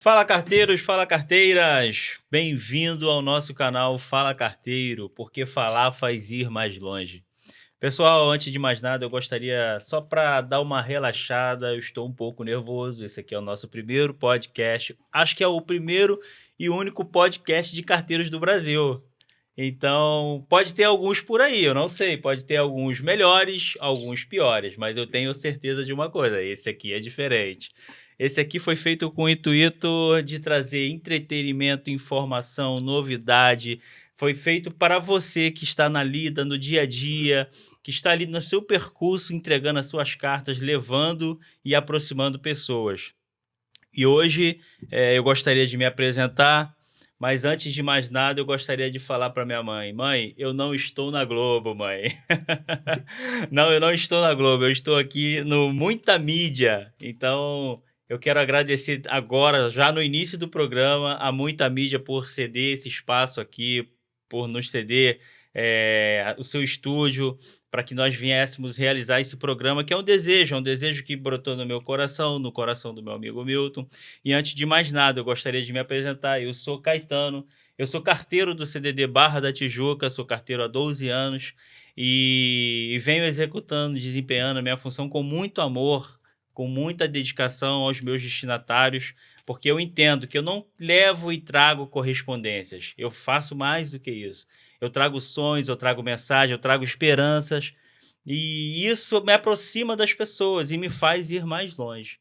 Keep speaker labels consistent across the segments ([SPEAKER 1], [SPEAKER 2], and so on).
[SPEAKER 1] Fala carteiros, fala carteiras! Bem-vindo ao nosso canal Fala Carteiro, porque falar faz ir mais longe. Pessoal, antes de mais nada, eu gostaria só para dar uma relaxada, eu estou um pouco nervoso. Esse aqui é o nosso primeiro podcast. Acho que é o primeiro e único podcast de carteiros do Brasil. Então, pode ter alguns por aí, eu não sei, pode ter alguns melhores, alguns piores, mas eu tenho certeza de uma coisa, esse aqui é diferente. Esse aqui foi feito com o intuito de trazer entretenimento, informação, novidade. Foi feito para você que está na lida, no dia a dia, que está ali no seu percurso, entregando as suas cartas, levando e aproximando pessoas. E hoje eu gostaria de me apresentar, mas antes de mais nada eu gostaria de falar para minha mãe: Mãe, eu não estou na Globo, mãe. Não, eu não estou na Globo, eu estou aqui no Muita Mídia. Então eu quero agradecer agora, já no início do programa, a Muita Mídia por ceder esse espaço aqui, por nos ceder o seu estúdio, para que nós viéssemos realizar esse programa, que é um desejo que brotou no meu coração, no coração do meu amigo Milton. E antes de mais nada, eu gostaria de me apresentar. Eu sou Caetano, eu sou carteiro do CDD Barra da Tijuca, sou carteiro há 12 anos e venho executando, desempenhando a minha função com muito amor, com muita dedicação aos meus destinatários, porque eu entendo que eu não levo e trago correspondências, eu faço mais do que isso. Eu trago sonhos, eu trago mensagem, eu trago esperanças, e isso me aproxima das pessoas e me faz ir mais longe.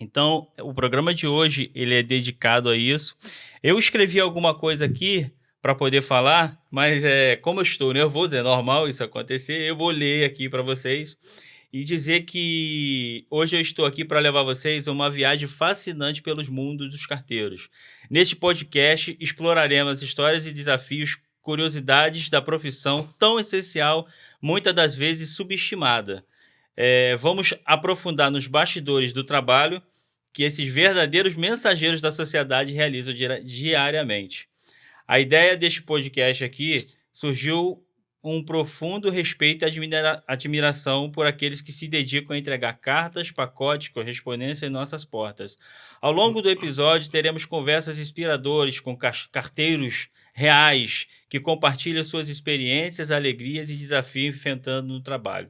[SPEAKER 1] Então, o programa de hoje, ele é dedicado a isso. Eu escrevi alguma coisa aqui para poder falar, mas como eu estou nervoso, é normal isso acontecer, eu vou ler aqui para vocês e dizer que hoje eu estou aqui para levar vocês a uma viagem fascinante pelos mundos dos carteiros. Neste podcast, exploraremos histórias e desafios, curiosidades da profissão tão essencial, muitas das vezes subestimada. Vamos aprofundar nos bastidores do trabalho que esses verdadeiros mensageiros da sociedade realizam diariamente. A ideia deste podcast aqui surgiu um profundo respeito e admiração por aqueles que se dedicam a entregar cartas, pacotes, correspondência em nossas portas. Ao longo do episódio, teremos conversas inspiradoras com carteiros reais que compartilham suas experiências, alegrias e desafios enfrentando no trabalho.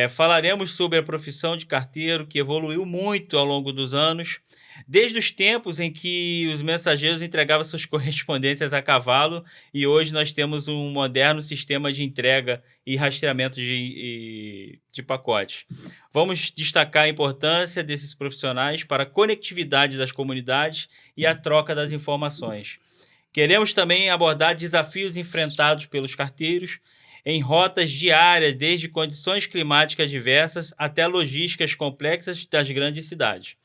[SPEAKER 1] Falaremos sobre a profissão de carteiro, que evoluiu muito ao longo dos anos, desde os tempos em que os mensageiros entregavam suas correspondências a cavalo, e hoje nós temos um moderno sistema de entrega e rastreamento de pacotes. Vamos destacar a importância desses profissionais para a conectividade das comunidades e a troca das informações. Queremos também abordar desafios enfrentados pelos carteiros em rotas diárias, desde condições climáticas diversas até logísticas complexas das grandes cidades.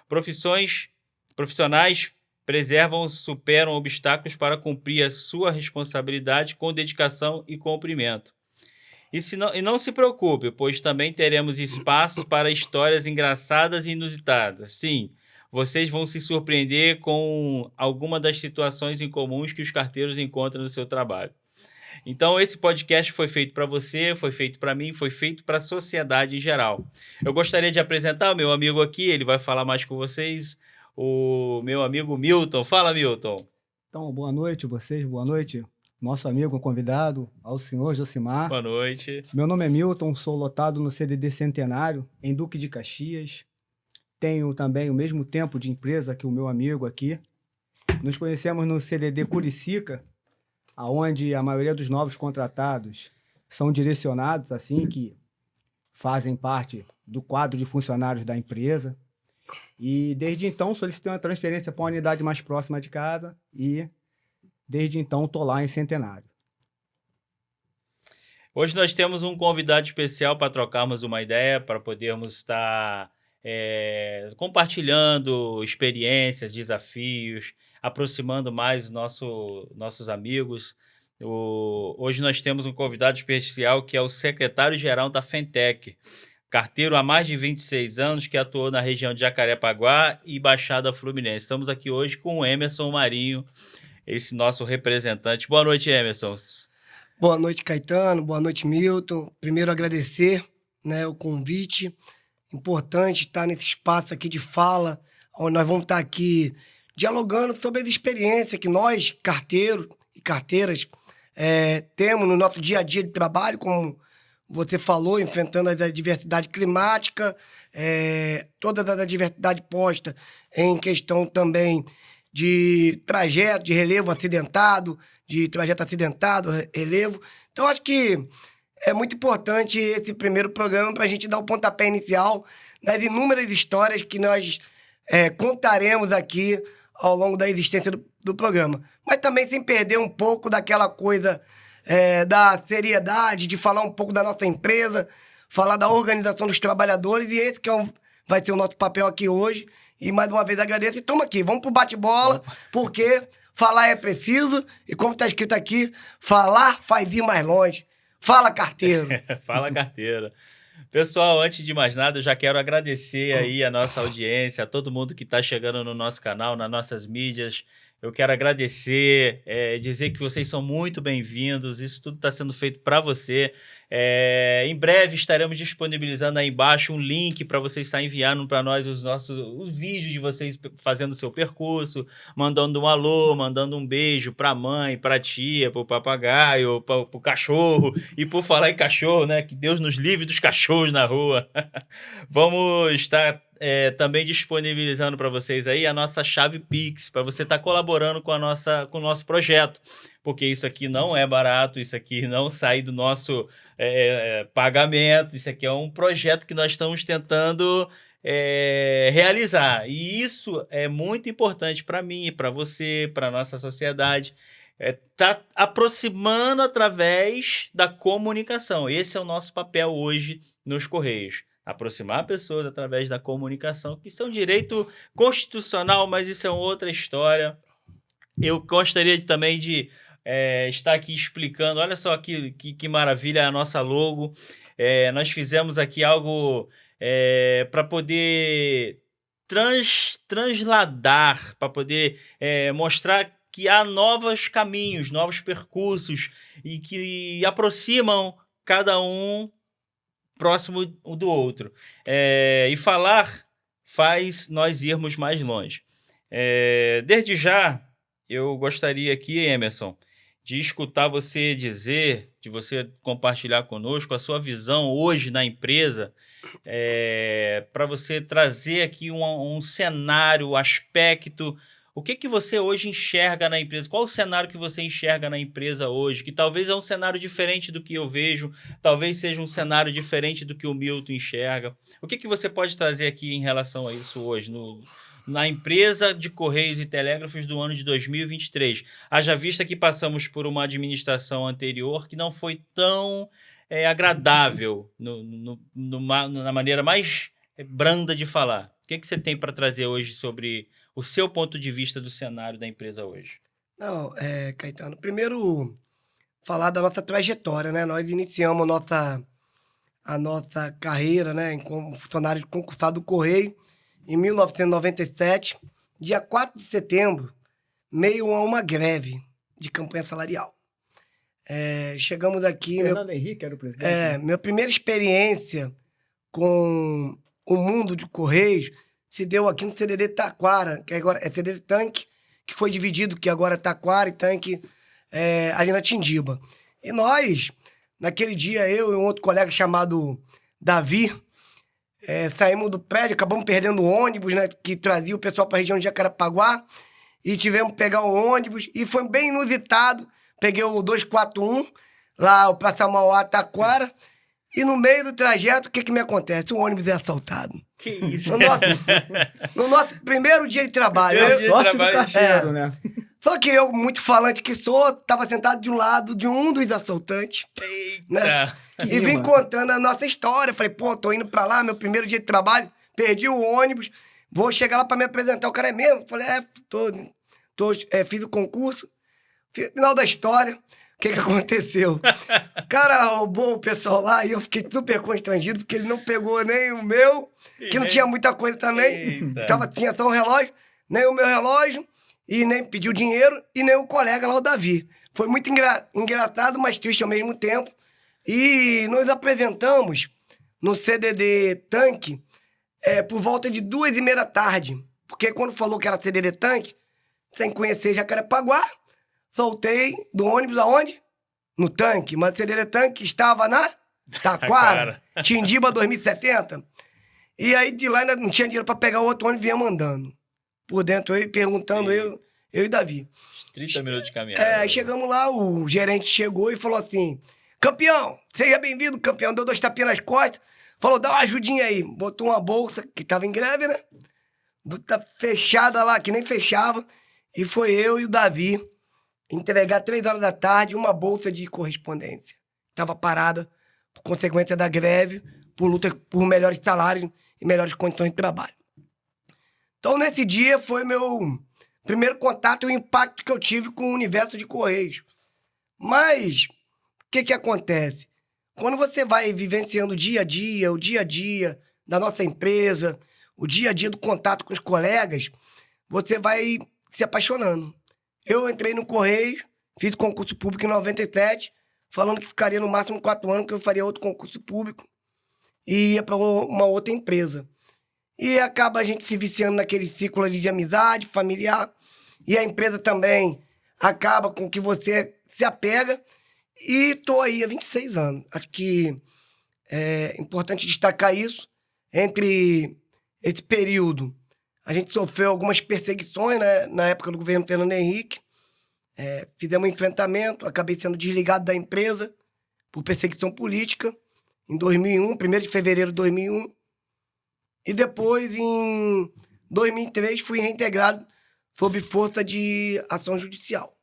[SPEAKER 1] Profissionais preservam e superam obstáculos para cumprir a sua responsabilidade com dedicação e cumprimento. E não se preocupe, pois também teremos espaços para histórias engraçadas e inusitadas. Sim, vocês vão se surpreender com alguma das situações incomuns que os carteiros encontram no seu trabalho. Então, esse podcast foi feito para você, foi feito para mim, foi feito para a sociedade em geral. Eu gostaria de apresentar o meu amigo aqui, ele vai falar mais com vocês, o meu amigo Milton. Fala, Milton.
[SPEAKER 2] Então, boa noite a vocês, boa noite, nosso amigo convidado, ao senhor Josimar.
[SPEAKER 1] Boa noite.
[SPEAKER 2] Meu nome é Milton, sou lotado no CDD Centenário, em Duque de Caxias. Tenho também o mesmo tempo de empresa que o meu amigo aqui. Nos conhecemos no CDD Curicica, onde a maioria dos novos contratados são direcionados, assim, que fazem parte do quadro de funcionários da empresa. E desde então solicitei uma transferência para uma unidade mais próxima de casa e desde então estou lá em Centenário.
[SPEAKER 1] Hoje nós temos um convidado especial para trocarmos uma ideia, para podermos estar compartilhando experiências, desafios, aproximando mais os nossos amigos. Hoje nós temos um convidado especial que é o secretário-geral da Fentec, carteiro há mais de 26 anos, que atuou na região de Jacarepaguá e Baixada Fluminense. Estamos aqui hoje com o Emerson Marinho, esse nosso representante. Boa noite, Emerson.
[SPEAKER 3] Boa noite, Caetano. Boa noite, Milton. Primeiro, agradecer, o convite. Importante estar nesse espaço aqui de fala, onde nós vamos estar aqui dialogando sobre as experiências que nós, carteiros e carteiras, temos no nosso dia a dia de trabalho, como você falou, enfrentando as adversidades climáticas, todas as adversidades postas em questão também de trajeto, de relevo acidentado, relevo. Então, acho que é muito importante esse primeiro programa para a gente dar o pontapé inicial nas inúmeras histórias que nós contaremos aqui ao longo da existência do programa. Mas também sem perder um pouco daquela coisa da seriedade, de falar um pouco da nossa empresa, falar da organização dos trabalhadores, e esse que vai ser o nosso papel aqui hoje. E mais uma vez agradeço e toma aqui, vamos pro bate-bola, porque falar é preciso, e como está escrito aqui, falar faz ir mais longe. Fala, carteiro!
[SPEAKER 1] Fala, carteiro! Pessoal, antes de mais nada, eu já quero agradecer aí a nossa audiência, a todo mundo que está chegando no nosso canal, nas nossas mídias. Eu quero agradecer, dizer que vocês são muito bem-vindos, isso tudo está sendo feito para você. Em breve estaremos disponibilizando aí embaixo um link para você estar enviando para nós os vídeos de vocês fazendo o seu percurso, mandando um alô, mandando um beijo para a mãe, para a tia, para o papagaio, para o cachorro. E por falar em cachorro, né, que Deus nos livre dos cachorros na rua. Vamos estar também disponibilizando para vocês aí a nossa chave Pix, para você estar colaborando com o nosso projeto, porque isso aqui não é barato, isso aqui não sai do nosso pagamento, isso aqui é um projeto que nós estamos tentando realizar, e isso é muito importante para mim, para você, para a nossa sociedade, tá aproximando através da comunicação. Esse é o nosso papel hoje nos Correios. Aproximar pessoas através da comunicação, que isso é um direito constitucional, mas isso é outra história. Eu gostaria também de estar aqui explicando, olha só que maravilha a nossa logo. Nós fizemos aqui algo para poder transladar, para poder mostrar que há novos caminhos, novos percursos, e que aproximam cada um próximo do outro. E falar faz nós irmos mais longe. Desde já, eu gostaria aqui, Emerson, de escutar você dizer, de você compartilhar conosco a sua visão hoje na empresa, para você trazer aqui um cenário, aspecto. O que você hoje enxerga na empresa? Qual o cenário que você enxerga na empresa hoje? Que talvez é um cenário diferente do que eu vejo, talvez seja um cenário diferente do que o Milton enxerga. O que você pode trazer aqui em relação a isso hoje, na empresa de Correios e Telégrafos do ano de 2023? Haja vista que passamos por uma administração anterior que não foi tão agradável na maneira mais branda de falar. O que você tem para trazer hoje sobre o seu ponto de vista do cenário da empresa hoje?
[SPEAKER 3] Não, Caetano, primeiro falar da nossa trajetória, né? Nós iniciamos a nossa carreira, né, como funcionário concursado do Correio em 1997, dia 4 de setembro, meio a uma greve de campanha salarial. Chegamos aqui...
[SPEAKER 2] Fernando Henrique era o presidente. Né?
[SPEAKER 3] Minha primeira experiência com o mundo de Correios se deu aqui no CDD Taquara, que agora é CDD Tanque, que foi dividido, que agora é Taquara e Tanque ali na Tindiba. E nós, naquele dia, eu e um outro colega chamado Davi, saímos do prédio, acabamos perdendo o ônibus, né, que trazia o pessoal para a região de Jacarapaguá, e tivemos que pegar o ônibus, e foi bem inusitado. Peguei o 241, lá o Praça Mauá, Taquara, e no meio do trajeto, o que me acontece? O ônibus é assaltado.
[SPEAKER 1] Que isso?
[SPEAKER 3] No nosso primeiro dia de trabalho.
[SPEAKER 2] Sorte do carteiro, né?
[SPEAKER 3] Só que eu, muito falante que sou, estava sentado de um lado de um dos assaltantes.
[SPEAKER 1] Eita!
[SPEAKER 3] Né? E vim contando a nossa história. Falei, pô, tô indo pra lá, meu primeiro dia de trabalho, perdi o ônibus, vou chegar lá pra me apresentar. O cara é mesmo? Falei, fiz o concurso. Final da história, o que aconteceu? O cara roubou o pessoal lá e eu fiquei super constrangido, porque ele não pegou nem o meu, que não tinha muita coisa também. Tinha só um relógio, nem o meu relógio, e nem pediu dinheiro, e nem o colega lá, o Davi. Foi muito engraçado, mas triste ao mesmo tempo. E nos apresentamos no CDD Tanque por volta de 2h30 da tarde. Porque quando falou que era CDD Tanque, sem conhecer Jacarepaguá, soltei do ônibus aonde? No tanque. Mas o CDD Tanque estava na Taquara, Tindiba 2070. E aí de lá ainda não tinha dinheiro pra pegar o outro ônibus e vinha mandando. Por dentro, eu perguntando, eu e Davi.
[SPEAKER 1] 30 minutos de caminhada.
[SPEAKER 3] Aí chegamos lá, o gerente chegou e falou assim: campeão, seja bem-vindo, campeão. Deu 2 tapinhas nas costas. Falou, dá uma ajudinha aí. Botou uma bolsa, que tava em greve, né? Tá fechada lá, que nem fechava. E foi eu e o Davi entregar 3 horas da tarde uma bolsa de correspondência. Tava parada por consequência da greve, por luta por melhores salários e melhores condições de trabalho. Então, nesse dia, foi meu primeiro contato e o impacto que eu tive com o universo de Correios. Mas, o que acontece? Quando você vai vivenciando o dia a dia da nossa empresa, o dia a dia do contato com os colegas, você vai se apaixonando. Eu entrei no Correios, fiz concurso público em 97, falando que ficaria no máximo 4 anos, que eu faria outro concurso público e ia para uma outra empresa. E acaba a gente se viciando naquele ciclo ali de amizade, familiar, e a empresa também acaba com que você se apega, e tô aí há 26 anos. Acho que é importante destacar isso. Entre esse período, a gente sofreu algumas perseguições, né, na época do governo Fernando Henrique. Fizemos um enfrentamento, acabei sendo desligado da empresa por perseguição política em 2001, 1º de fevereiro de 2001. E depois, em 2003, fui reintegrado sob força de ação judicial.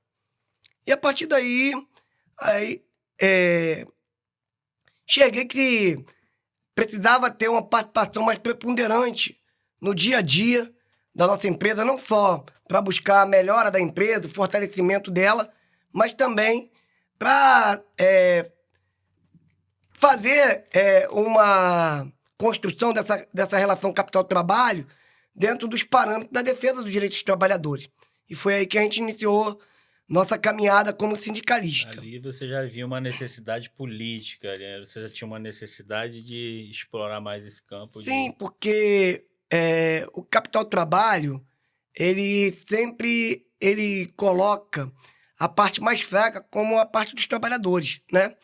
[SPEAKER 3] E a partir daí, cheguei que precisava ter uma participação mais preponderante no dia a dia da nossa empresa, não só para buscar a melhora da empresa, o fortalecimento dela, mas também para fazer uma construção dessa relação capital-trabalho dentro dos parâmetros da defesa dos direitos dos trabalhadores. E foi aí que a gente iniciou nossa caminhada como sindicalista.
[SPEAKER 1] Ali você já viu uma necessidade política, né? Você já tinha uma necessidade de explorar mais esse campo.
[SPEAKER 3] Sim, porque o capital-trabalho, ele sempre coloca a parte mais fraca como a parte dos trabalhadores, né?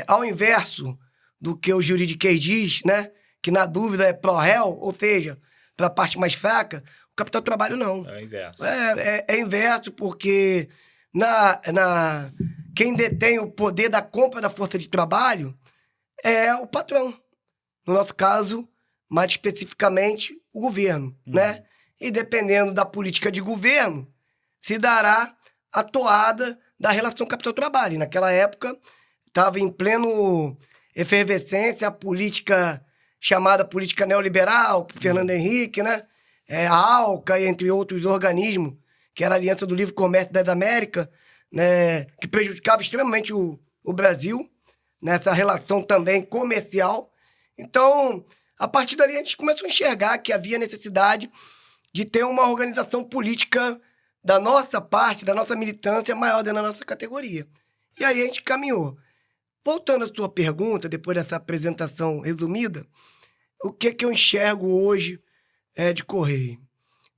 [SPEAKER 3] Ao inverso do que o juridiquês diz, né? Que na dúvida é pró-réu, ou seja, para a parte mais fraca, o capital-trabalho não.
[SPEAKER 1] É o inverso.
[SPEAKER 3] É inverso, porque quem detém o poder da compra da força de trabalho é o patrão. No nosso caso, mais especificamente, o governo, né? E dependendo da política de governo, se dará a toada da relação capital-trabalho. Naquela época, estava em pleno efervescência a política chamada política neoliberal, por Fernando Henrique, né? A ALCA, entre outros organismos, que era a Aliança do Livre Comércio das Américas, né? Que prejudicava extremamente o Brasil, nessa relação também comercial. Então, a partir dali, a gente começou a enxergar que havia necessidade de ter uma organização política da nossa parte, da nossa militância, maior dentro da nossa categoria. E aí a gente caminhou. Voltando à sua pergunta, depois dessa apresentação resumida, o que eu enxergo hoje de Correio?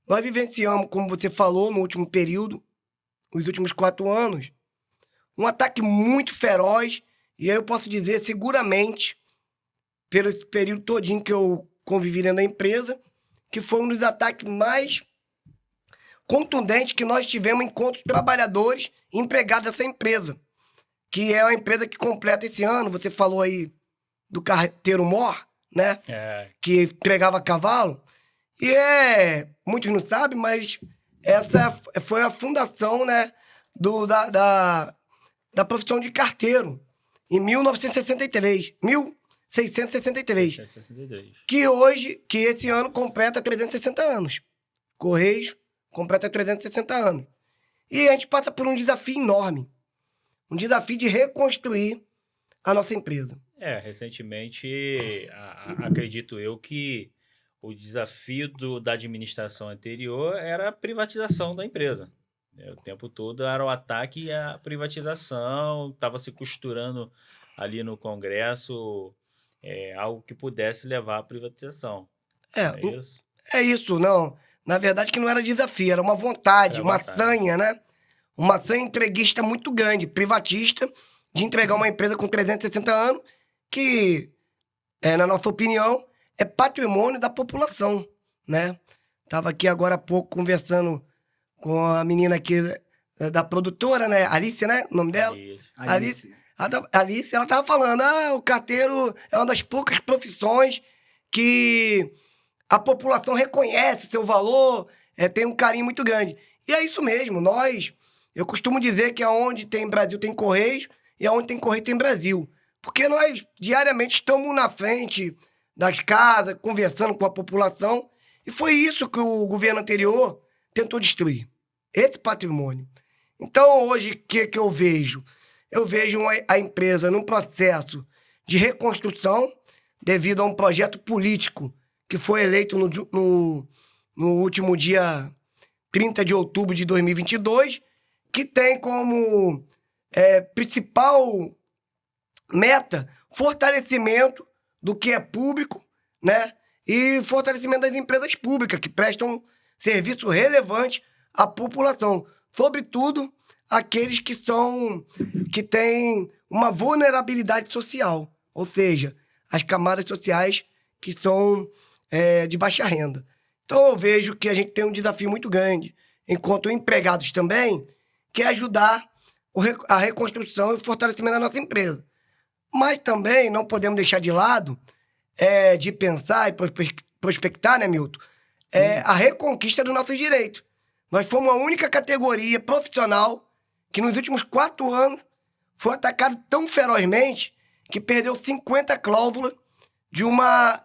[SPEAKER 3] Nós vivenciamos, como você falou, no último período, os últimos 4 anos, um ataque muito feroz, e aí eu posso dizer seguramente, pelo esse período todinho que eu convivi dentro da empresa, que foi um dos ataques mais contundentes que nós tivemos enquanto trabalhadores e empregados dessa empresa, que é uma empresa que completa esse ano. Você falou aí do carteiro Mor, né? Que pregava cavalo. E muitos não sabem, mas essa foi a fundação, né, da profissão de carteiro, em 1963. 1663.
[SPEAKER 1] 1663.
[SPEAKER 3] Que esse ano completa 360 anos. Correios completa 360 anos. E a gente passa por um desafio enorme. Um desafio de reconstruir a nossa empresa.
[SPEAKER 1] Recentemente, acredito eu que o desafio da administração anterior era a privatização da empresa. O tempo todo era o ataque à privatização, estava se costurando ali no Congresso algo que pudesse levar à privatização. É isso?
[SPEAKER 3] É isso, não. Na verdade, que não era desafio, era uma vontade,
[SPEAKER 1] Era
[SPEAKER 3] uma
[SPEAKER 1] vontade.
[SPEAKER 3] sanha, né? Uma sanha entreguista muito grande, privatista, de entregar uma empresa com 360 anos, que, na nossa opinião, é patrimônio da população, né? Tava aqui agora há pouco conversando com a menina aqui da produtora, né? Alice, né? O nome dela?
[SPEAKER 1] Isso.
[SPEAKER 3] Alice. Alice, ela tava falando, o carteiro é uma das poucas profissões que a população reconhece seu valor, tem um carinho muito grande. E é isso mesmo, eu costumo dizer que aonde tem Brasil tem Correios e aonde tem Correio tem Brasil. Porque nós diariamente estamos na frente das casas, conversando com a população, e foi isso que o governo anterior tentou destruir, esse patrimônio. Então, hoje, o que eu vejo? Eu vejo a empresa num processo de reconstrução devido a um projeto político que foi eleito no último dia 30 de outubro de 2022, que tem como principal meta fortalecimento do que é público, né? E fortalecimento das empresas públicas, que prestam serviço relevante à população. Sobretudo, aqueles que têm uma vulnerabilidade social, ou seja, as camadas sociais que são de baixa renda. Então, eu vejo que a gente tem um desafio muito grande, enquanto empregados também, que é ajudar a reconstrução e o fortalecimento da nossa empresa. Mas também não podemos deixar de lado de pensar e prospectar, né, Milton? A reconquista dos nossos direitos. Nós fomos a única categoria profissional que nos últimos 4 anos foi atacado tão ferozmente que perdeu 50 cláusulas de uma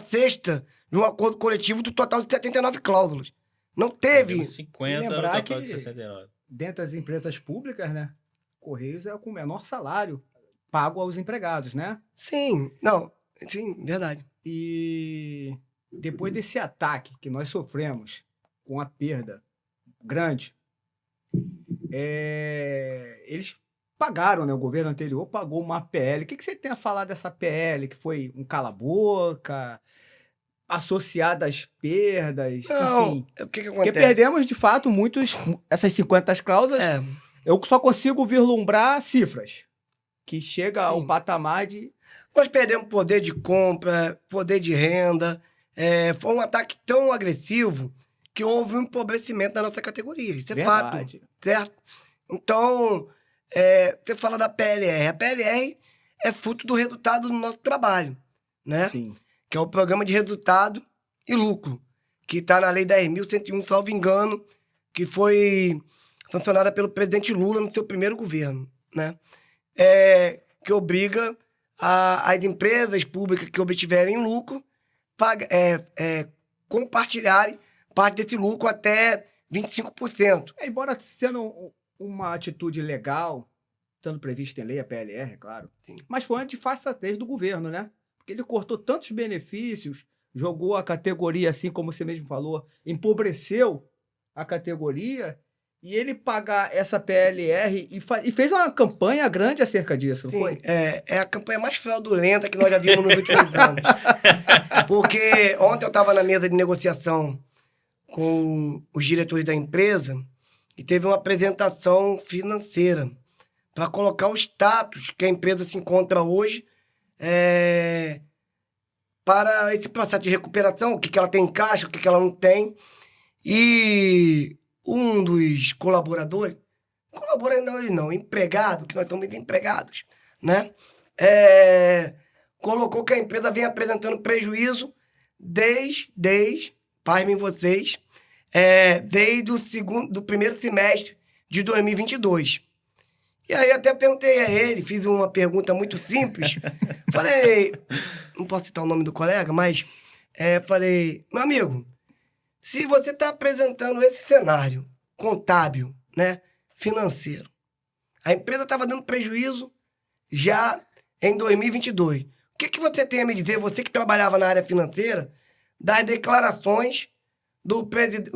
[SPEAKER 3] cesta, de um acordo coletivo do total de 79 cláusulas. Não teve...
[SPEAKER 1] 50 no
[SPEAKER 2] lembrar
[SPEAKER 1] total
[SPEAKER 2] que
[SPEAKER 1] de 69.
[SPEAKER 2] dentro das empresas públicas, né? Correios é com o menor salário pago aos empregados, né?
[SPEAKER 3] Sim, verdade.
[SPEAKER 2] E depois desse ataque que nós sofremos com a perda grande, eles pagaram, né? O governo anterior pagou uma PL. O que você tem a falar dessa PL? Que foi um cala-boca, associada às perdas,
[SPEAKER 3] Não,
[SPEAKER 2] enfim.
[SPEAKER 3] o que
[SPEAKER 2] Porque
[SPEAKER 3] acontece?
[SPEAKER 2] perdemos, de fato, essas 50 cláusulas. Eu só consigo vislumbrar cifras, que chega ao patamar de...
[SPEAKER 3] Nós perdemos poder de compra, poder de renda. Foi um ataque tão agressivo que houve um empobrecimento da nossa categoria. Isso é
[SPEAKER 2] Verdade.
[SPEAKER 3] fato, certo? Então, você fala da PLR. A PLR é fruto do resultado do nosso trabalho, né?
[SPEAKER 2] Sim.
[SPEAKER 3] Que é o Programa de Resultado e Lucro, que está na Lei 10.101, salvo engano, que foi sancionada pelo presidente Lula no seu primeiro governo, né? Que obriga as empresas públicas que obtiverem lucro compartilharem parte desse lucro até 25%.
[SPEAKER 2] Embora sendo uma atitude legal, estando prevista em lei, a PLR, é claro,
[SPEAKER 3] Sim.
[SPEAKER 2] mas foi uma disfarçatez do governo, né? Porque ele cortou tantos benefícios, jogou a categoria, assim como você mesmo falou, empobreceu a categoria, e ele pagar essa PLR e fez uma campanha grande acerca disso, não foi?
[SPEAKER 3] É a campanha mais fraudulenta que nós já vimos nos últimos anos. Porque ontem eu estava na mesa de negociação com os diretores da empresa e teve uma apresentação financeira para colocar o status que a empresa se encontra hoje para esse processo de recuperação, o que ela tem em caixa, o que ela não tem. E um dos colaboradores não, empregado, que nós somos empregados, né? Colocou que a empresa vem apresentando prejuízo pasmem vocês, desde do primeiro semestre de 2022. E aí até perguntei a ele, fiz uma pergunta muito simples. Falei, não posso citar o nome do colega, mas falei, meu amigo, se você está apresentando esse cenário contábil, né, financeiro, a empresa estava dando prejuízo já em 2022. O que você tem a me dizer, você que trabalhava na área financeira, das declarações do presidente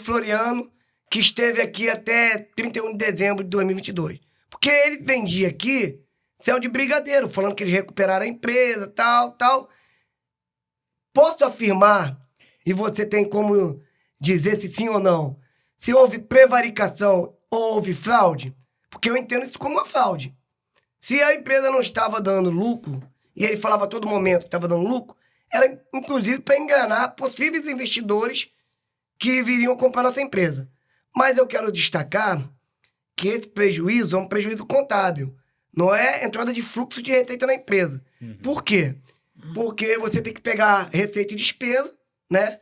[SPEAKER 3] Floriano, que esteve aqui até 31 de dezembro de 2022? Porque ele vendia aqui céu de brigadeiro, falando que eles recuperaram a empresa, tal. posso afirmar, e você tem como dizer se sim ou não, se houve prevaricação ou houve fraude? Porque eu entendo isso como uma fraude. Se a empresa não estava dando lucro, e ele falava a todo momento que estava dando lucro, era inclusive para enganar possíveis investidores que viriam comprar nossa empresa. Mas eu quero destacar que esse prejuízo é um prejuízo contábil. Não é entrada de fluxo de receita na empresa. Por quê? Porque você tem que pegar receita e despesa, né?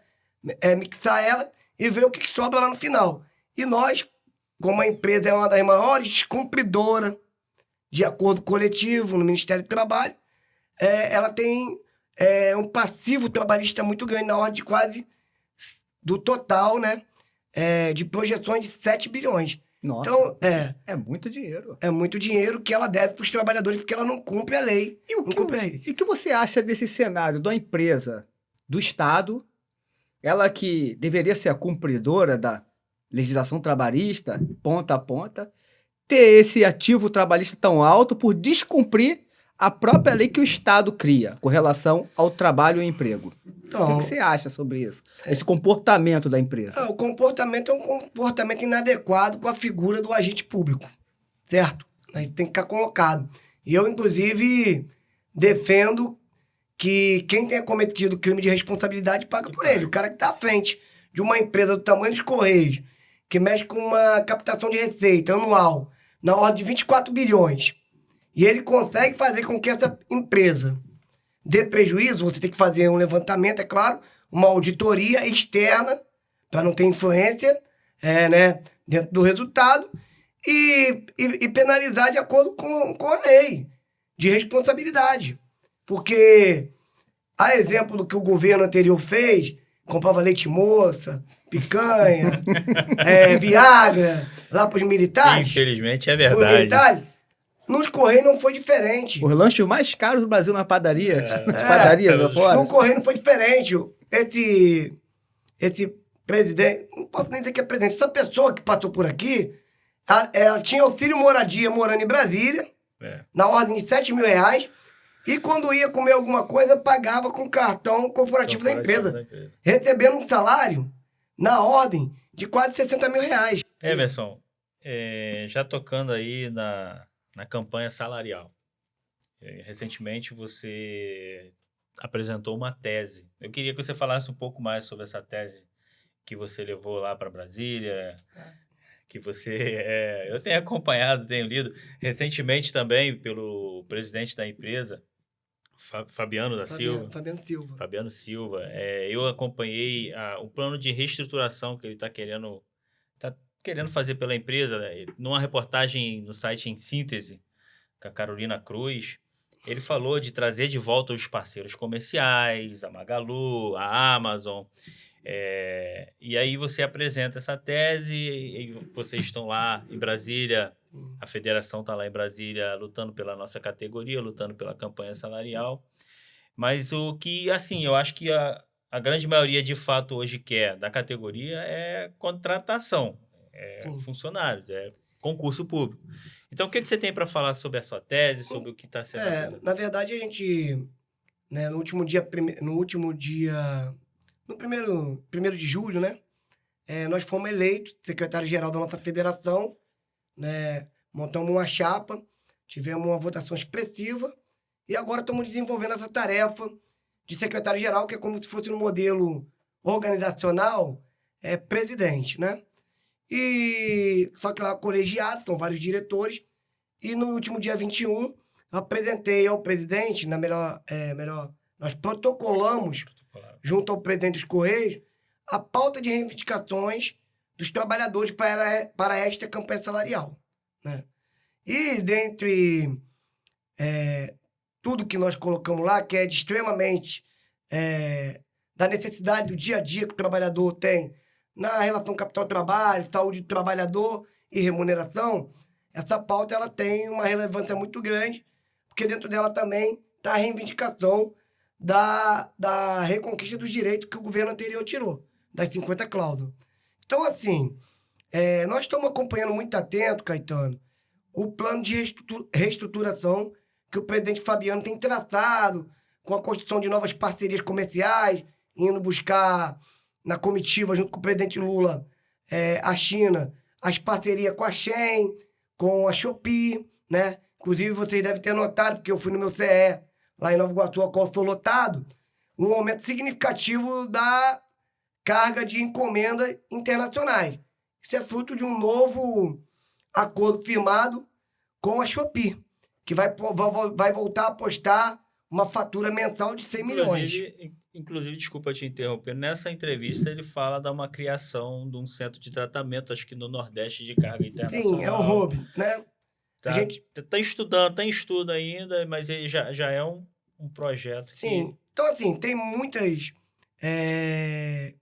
[SPEAKER 3] Mixar ela e ver o que sobra lá no final. E nós, como a empresa é uma das maiores cumpridoras de acordo coletivo no Ministério do Trabalho, ela tem um passivo trabalhista muito grande, na ordem de quase do total, né? De projeções de 7 bilhões.
[SPEAKER 2] Nossa,
[SPEAKER 3] Então,
[SPEAKER 2] é muito dinheiro.
[SPEAKER 3] é muito dinheiro que ela deve para os trabalhadores porque ela não cumpre a lei.
[SPEAKER 2] E o
[SPEAKER 3] não cumpre a lei.
[SPEAKER 2] e o que você acha desse cenário da empresa, do Estado, ela que deveria ser a cumpridora da legislação trabalhista, ponta a ponta, ter esse ativo trabalhista tão alto por descumprir a própria lei que o Estado cria com relação ao trabalho e emprego? O
[SPEAKER 3] Então,
[SPEAKER 2] que você acha sobre isso? Esse comportamento da empresa?
[SPEAKER 3] o comportamento é um comportamento inadequado com a figura do agente público, certo? Aí tem que ficar colocado. E eu, inclusive, defendo que quem tenha cometido crime de responsabilidade paga por ele. O cara que está à frente de uma empresa do tamanho dos Correios, que mexe com uma captação de receita anual na ordem de 24 bilhões, e ele consegue fazer com que essa empresa dê prejuízo, você tem que fazer um levantamento, é claro, uma auditoria externa, para não ter influência né, dentro do resultado, e penalizar de acordo com a lei de responsabilidade. Porque, a exemplo do que o governo anterior fez, comprava leite moça, picanha, Viagra, lá para os militares.
[SPEAKER 1] Infelizmente é
[SPEAKER 3] pros
[SPEAKER 1] verdade.
[SPEAKER 3] militares, nos Correios não foi diferente.
[SPEAKER 2] Os lanches mais caros do Brasil na padaria, as padarias afora.
[SPEAKER 3] No Correio não foi diferente. Esse presidente, não posso nem dizer que é presidente, essa pessoa que passou por aqui, ela tinha auxílio moradia morando em Brasília, na ordem de 7 mil reais, e quando ia comer alguma coisa, pagava com cartão corporativo da empresa, recebendo um salário na ordem de quase 60 mil reais.
[SPEAKER 1] Emerson, já tocando aí na campanha salarial. Recentemente você apresentou uma tese. Eu queria que você falasse um pouco mais sobre essa tese que você levou lá para Brasília, que você... eu tenho acompanhado, tenho lido recentemente também pelo presidente da empresa, Fabiano da Silva. Fabiano Silva. Eu acompanhei o plano de reestruturação que ele está querendo fazer pela empresa, né? Numa reportagem no site Em Síntese, com a Carolina Cruz, ele falou de trazer de volta os parceiros comerciais, a Magalu, a Amazon, e aí você apresenta essa tese, e vocês estão lá em Brasília, a federação está lá em Brasília lutando pela nossa categoria, lutando pela campanha salarial, mas o que, assim, eu acho que a grande maioria de fato hoje quer da categoria é contratação, funcionários, concurso público. Então, o que você tem para falar sobre a sua tese, sobre o que está sendo apresentado?
[SPEAKER 3] Na verdade, a gente, né, no primeiro de julho, né, nós fomos eleitos secretário-geral da nossa federação, né, montamos uma chapa, tivemos uma votação expressiva e agora estamos desenvolvendo essa tarefa de secretário-geral, que é como se fosse um modelo organizacional, presidente, né? Só que lá colegiado, são vários diretores, e no último dia 21, eu apresentei ao presidente, nós protocolamos, junto ao presidente dos Correios, a pauta de reivindicações dos trabalhadores para esta campanha salarial, né? E dentre tudo que nós colocamos lá, que é de extremamente da necessidade do dia a dia que o trabalhador tem na relação capital-trabalho, saúde do trabalhador e remuneração, essa pauta ela tem uma relevância muito grande, porque dentro dela também está a reivindicação da reconquista dos direitos que o governo anterior tirou, das 50 cláusulas. Então, assim, nós estamos acompanhando muito atento, Caetano, o plano de reestruturação que o presidente Fabiano tem traçado com a construção de novas parcerias comerciais, indo buscar na comitiva, junto com o presidente Lula, a China, as parcerias com a Shein, com a Shopee, né? Inclusive, vocês devem ter notado, porque eu fui no meu CE, lá em Nova Iguaçu, a qual estou lotado, um aumento significativo da carga de encomendas internacionais. Isso é fruto de um novo acordo firmado com a Shopee, que vai voltar a apostar uma fatura mensal de 100 milhões.
[SPEAKER 1] Inclusive, desculpa te interromper, nessa entrevista ele fala de uma criação de um centro de tratamento, acho que no Nordeste, de carga internacional.
[SPEAKER 3] Sim, é o hub, né?
[SPEAKER 1] Tá,
[SPEAKER 3] A gente...
[SPEAKER 1] tá estudando, tá em estudo ainda, mas ele já é um projeto.
[SPEAKER 3] Sim, então assim, tem muitas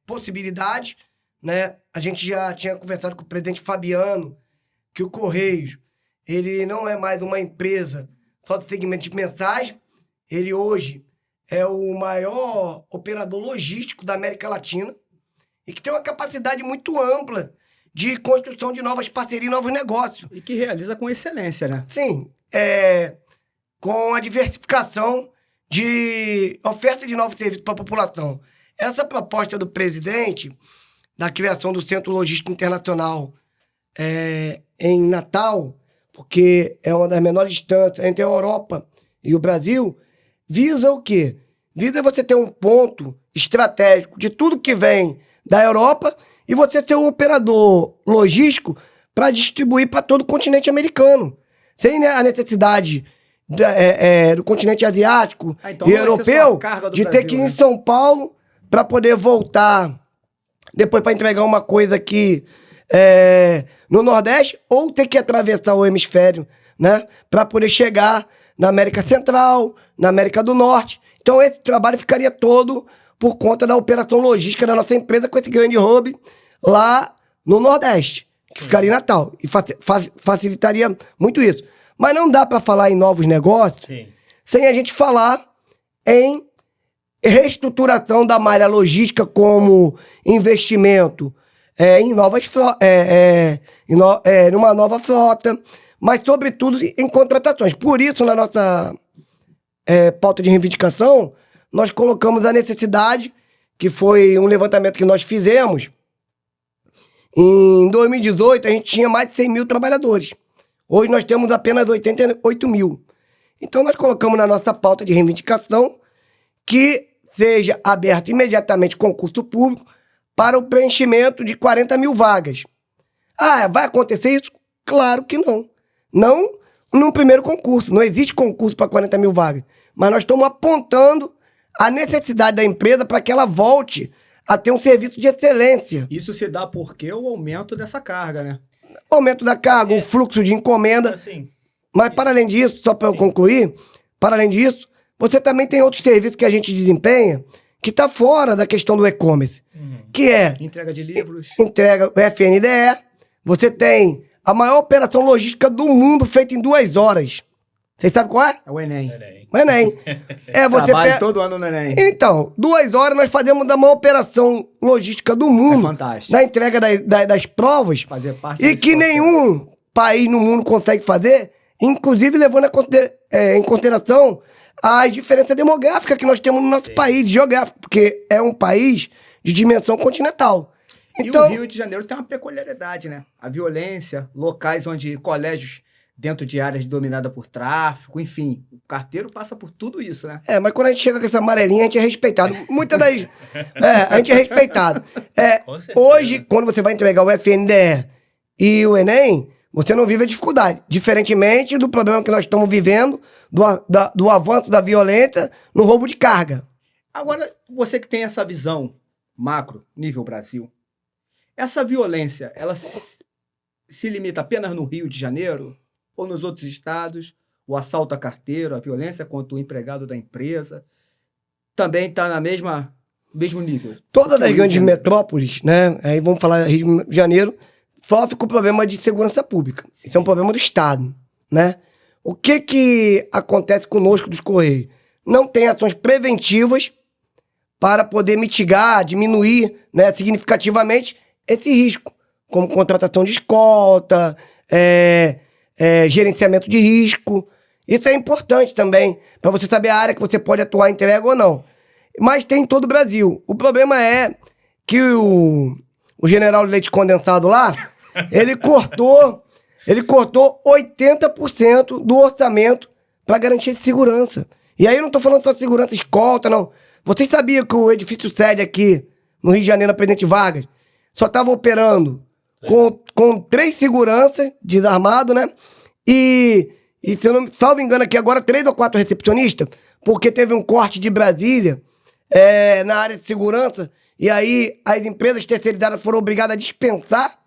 [SPEAKER 3] possibilidades, né? A gente já tinha conversado com o presidente Fabiano, que o Correios, ele não é mais uma empresa só do segmento de mensagem, ele hoje é o maior operador logístico da América Latina e que tem uma capacidade muito ampla de construção de novas parcerias e novos negócios.
[SPEAKER 2] E que realiza com excelência, né?
[SPEAKER 3] Sim, com a diversificação de oferta de novos serviços para a população. Essa proposta do presidente, da criação do Centro Logístico Internacional em Natal, porque é uma das menores distâncias entre a Europa e o Brasil, visa o quê? Visa você ter um ponto estratégico de tudo que vem da Europa e você ter um operador logístico para distribuir para todo o continente americano. Sem a necessidade do continente asiático e europeu de ter que ir em São Paulo para poder voltar depois para entregar uma coisa aqui no Nordeste ou ter que atravessar o hemisfério, né, para poder chegar na América Central, na América do Norte. Então esse trabalho ficaria todo por conta da operação logística da nossa empresa com esse grande hub lá no Nordeste, que ficaria em Natal. E facilitaria muito isso. Mas não dá para falar em novos negócios sem a gente falar em reestruturação da malha logística como investimento em novas numa nova frota, mas sobretudo em contratações. Por isso, na nossa pauta de reivindicação, nós colocamos a necessidade, que foi um levantamento que nós fizemos. Em 2018, a gente tinha mais de 100 mil trabalhadores. Hoje nós temos apenas 88 mil. Então nós colocamos na nossa pauta de reivindicação que seja aberto imediatamente concurso público para o preenchimento de 40 mil vagas. Ah, vai acontecer isso? Claro que não. Não no primeiro concurso. Não existe concurso para 40 mil vagas. Mas nós estamos apontando a necessidade da empresa para que ela volte a ter um serviço de excelência.
[SPEAKER 2] Isso se dá porque o aumento dessa carga, né?
[SPEAKER 3] O aumento da carga, o fluxo de encomenda.
[SPEAKER 1] Assim,
[SPEAKER 3] mas, para além disso, só para eu concluir, para além disso, você também tem outros serviços que a gente desempenha que está fora da questão do e-commerce. Que é...
[SPEAKER 2] entrega de livros.
[SPEAKER 3] Entrega o FNDE. Você tem a maior operação logística do mundo feita em 2 horas. Vocês sabem qual é?
[SPEAKER 2] É o Enem.
[SPEAKER 3] O Enem. Você
[SPEAKER 2] trabalha todo ano no Enem.
[SPEAKER 3] Então, 2 horas nós fazemos da maior operação logística do mundo.
[SPEAKER 2] Fantástico.
[SPEAKER 3] Na entrega das provas.
[SPEAKER 2] Fazer parte
[SPEAKER 3] E que nenhum país no mundo consegue fazer, inclusive levando em consideração as diferenças demográficas que nós temos no nosso país, geográfico, porque é um país de dimensão continental. Então,
[SPEAKER 2] e o Rio de Janeiro tem uma peculiaridade, né? A violência, locais onde colégios dentro de áreas dominadas por tráfico, enfim, o carteiro passa por tudo isso, né?
[SPEAKER 3] Mas quando a gente chega com essa amarelinha, a gente é respeitado. Muitas das... a gente é respeitado. Hoje, quando você vai entregar o FNDE e o Enem, você não vive a dificuldade. Diferentemente do problema que nós estamos vivendo, do avanço da violência no roubo de carga.
[SPEAKER 2] Agora, você que tem essa visão macro, nível Brasil, essa violência, ela se limita apenas no Rio de Janeiro ou nos outros estados? O assalto a carteiro, a violência contra o empregado da empresa, também está na mesmo nível?
[SPEAKER 3] Todas as grandes metrópoles, né? Aí vamos falar Rio de Janeiro, sofre com o problema de segurança pública. Isso é um problema do Estado, né? O que acontece conosco dos Correios? Não tem ações preventivas para poder mitigar, diminuir, né, significativamente esse risco, como contratação de escolta, gerenciamento de risco. Isso é importante também, para você saber a área que você pode atuar, entrega ou não. Mas tem em todo o Brasil. O problema é que o general de leite condensado lá, ele cortou 80% do orçamento para garantia de segurança. E aí eu não estou falando só de segurança escolta, não. Vocês sabiam que o edifício sede aqui, no Rio de Janeiro, na Presidente Vargas, só estava operando com 3 seguranças desarmados, né? E se eu não salvo engano aqui agora, 3 ou 4 recepcionistas, porque teve um corte de Brasília na área de segurança, e aí as empresas terceirizadas foram obrigadas a dispensar.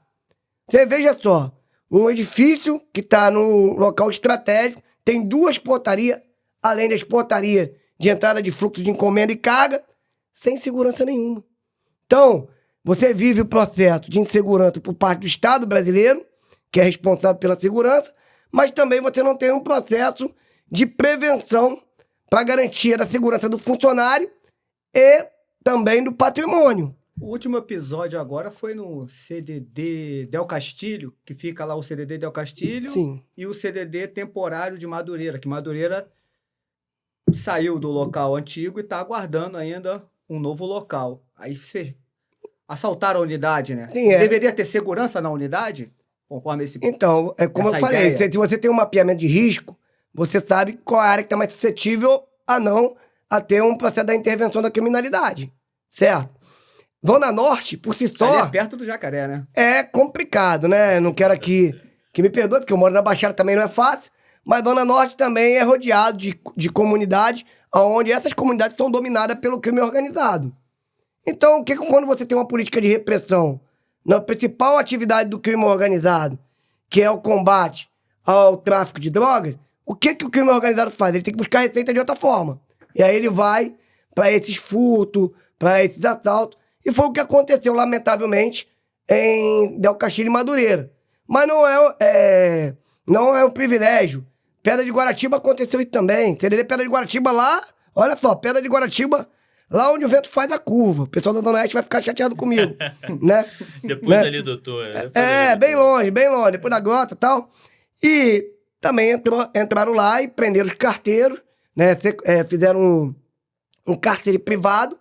[SPEAKER 3] Você veja só, um edifício que está num local estratégico, tem 2 portarias, além das portarias de entrada de fluxo de encomenda e carga, sem segurança nenhuma. Então, você vive o processo de insegurança por parte do Estado brasileiro, que é responsável pela segurança, mas também você não tem um processo de prevenção para garantia da segurança do funcionário e também do patrimônio.
[SPEAKER 2] O último episódio agora foi no CDD Del Castilho, que fica lá o CDD Del Castilho.
[SPEAKER 3] Sim.
[SPEAKER 2] E o CDD temporário de Madureira, que Madureira saiu do local antigo e está aguardando ainda um novo local. Aí você assaltaram a unidade, né?
[SPEAKER 3] Sim,
[SPEAKER 2] Deveria ter segurança na unidade? Conforme esse...
[SPEAKER 3] Então, é como eu falei,
[SPEAKER 2] ideia.
[SPEAKER 3] se você tem um mapeamento de risco, você sabe qual é a área que está mais suscetível a ter um processo da intervenção da criminalidade, certo? Zona Norte, por si só...
[SPEAKER 2] Ali é perto do Jacaré, né?
[SPEAKER 3] É complicado, né? Não quero aqui que me perdoe, porque eu moro na Baixada, também não é fácil, mas Zona Norte também é rodeado de comunidades, onde essas comunidades são dominadas pelo crime organizado. Então, quando você tem uma política de repressão na principal atividade do crime organizado, que é o combate ao tráfico de drogas, o que o crime organizado faz? Ele tem que buscar receita de outra forma. E aí ele vai para esses furtos, para esses assaltos. E foi o que aconteceu, lamentavelmente, em Del Castilho e Madureira. Mas não é um privilégio. Pedra de Guaratiba aconteceu isso também. CDD Pedra de Guaratiba lá, olha só, Pedra de Guaratiba, lá onde o vento faz a curva. O pessoal da Dona Oeste vai ficar chateado comigo, né?
[SPEAKER 1] Depois
[SPEAKER 3] né?
[SPEAKER 1] ali, doutor.
[SPEAKER 3] Bem longe, depois da grota e tal. E também entraram lá e prenderam os carteiros, né? Fizeram um cárcere privado,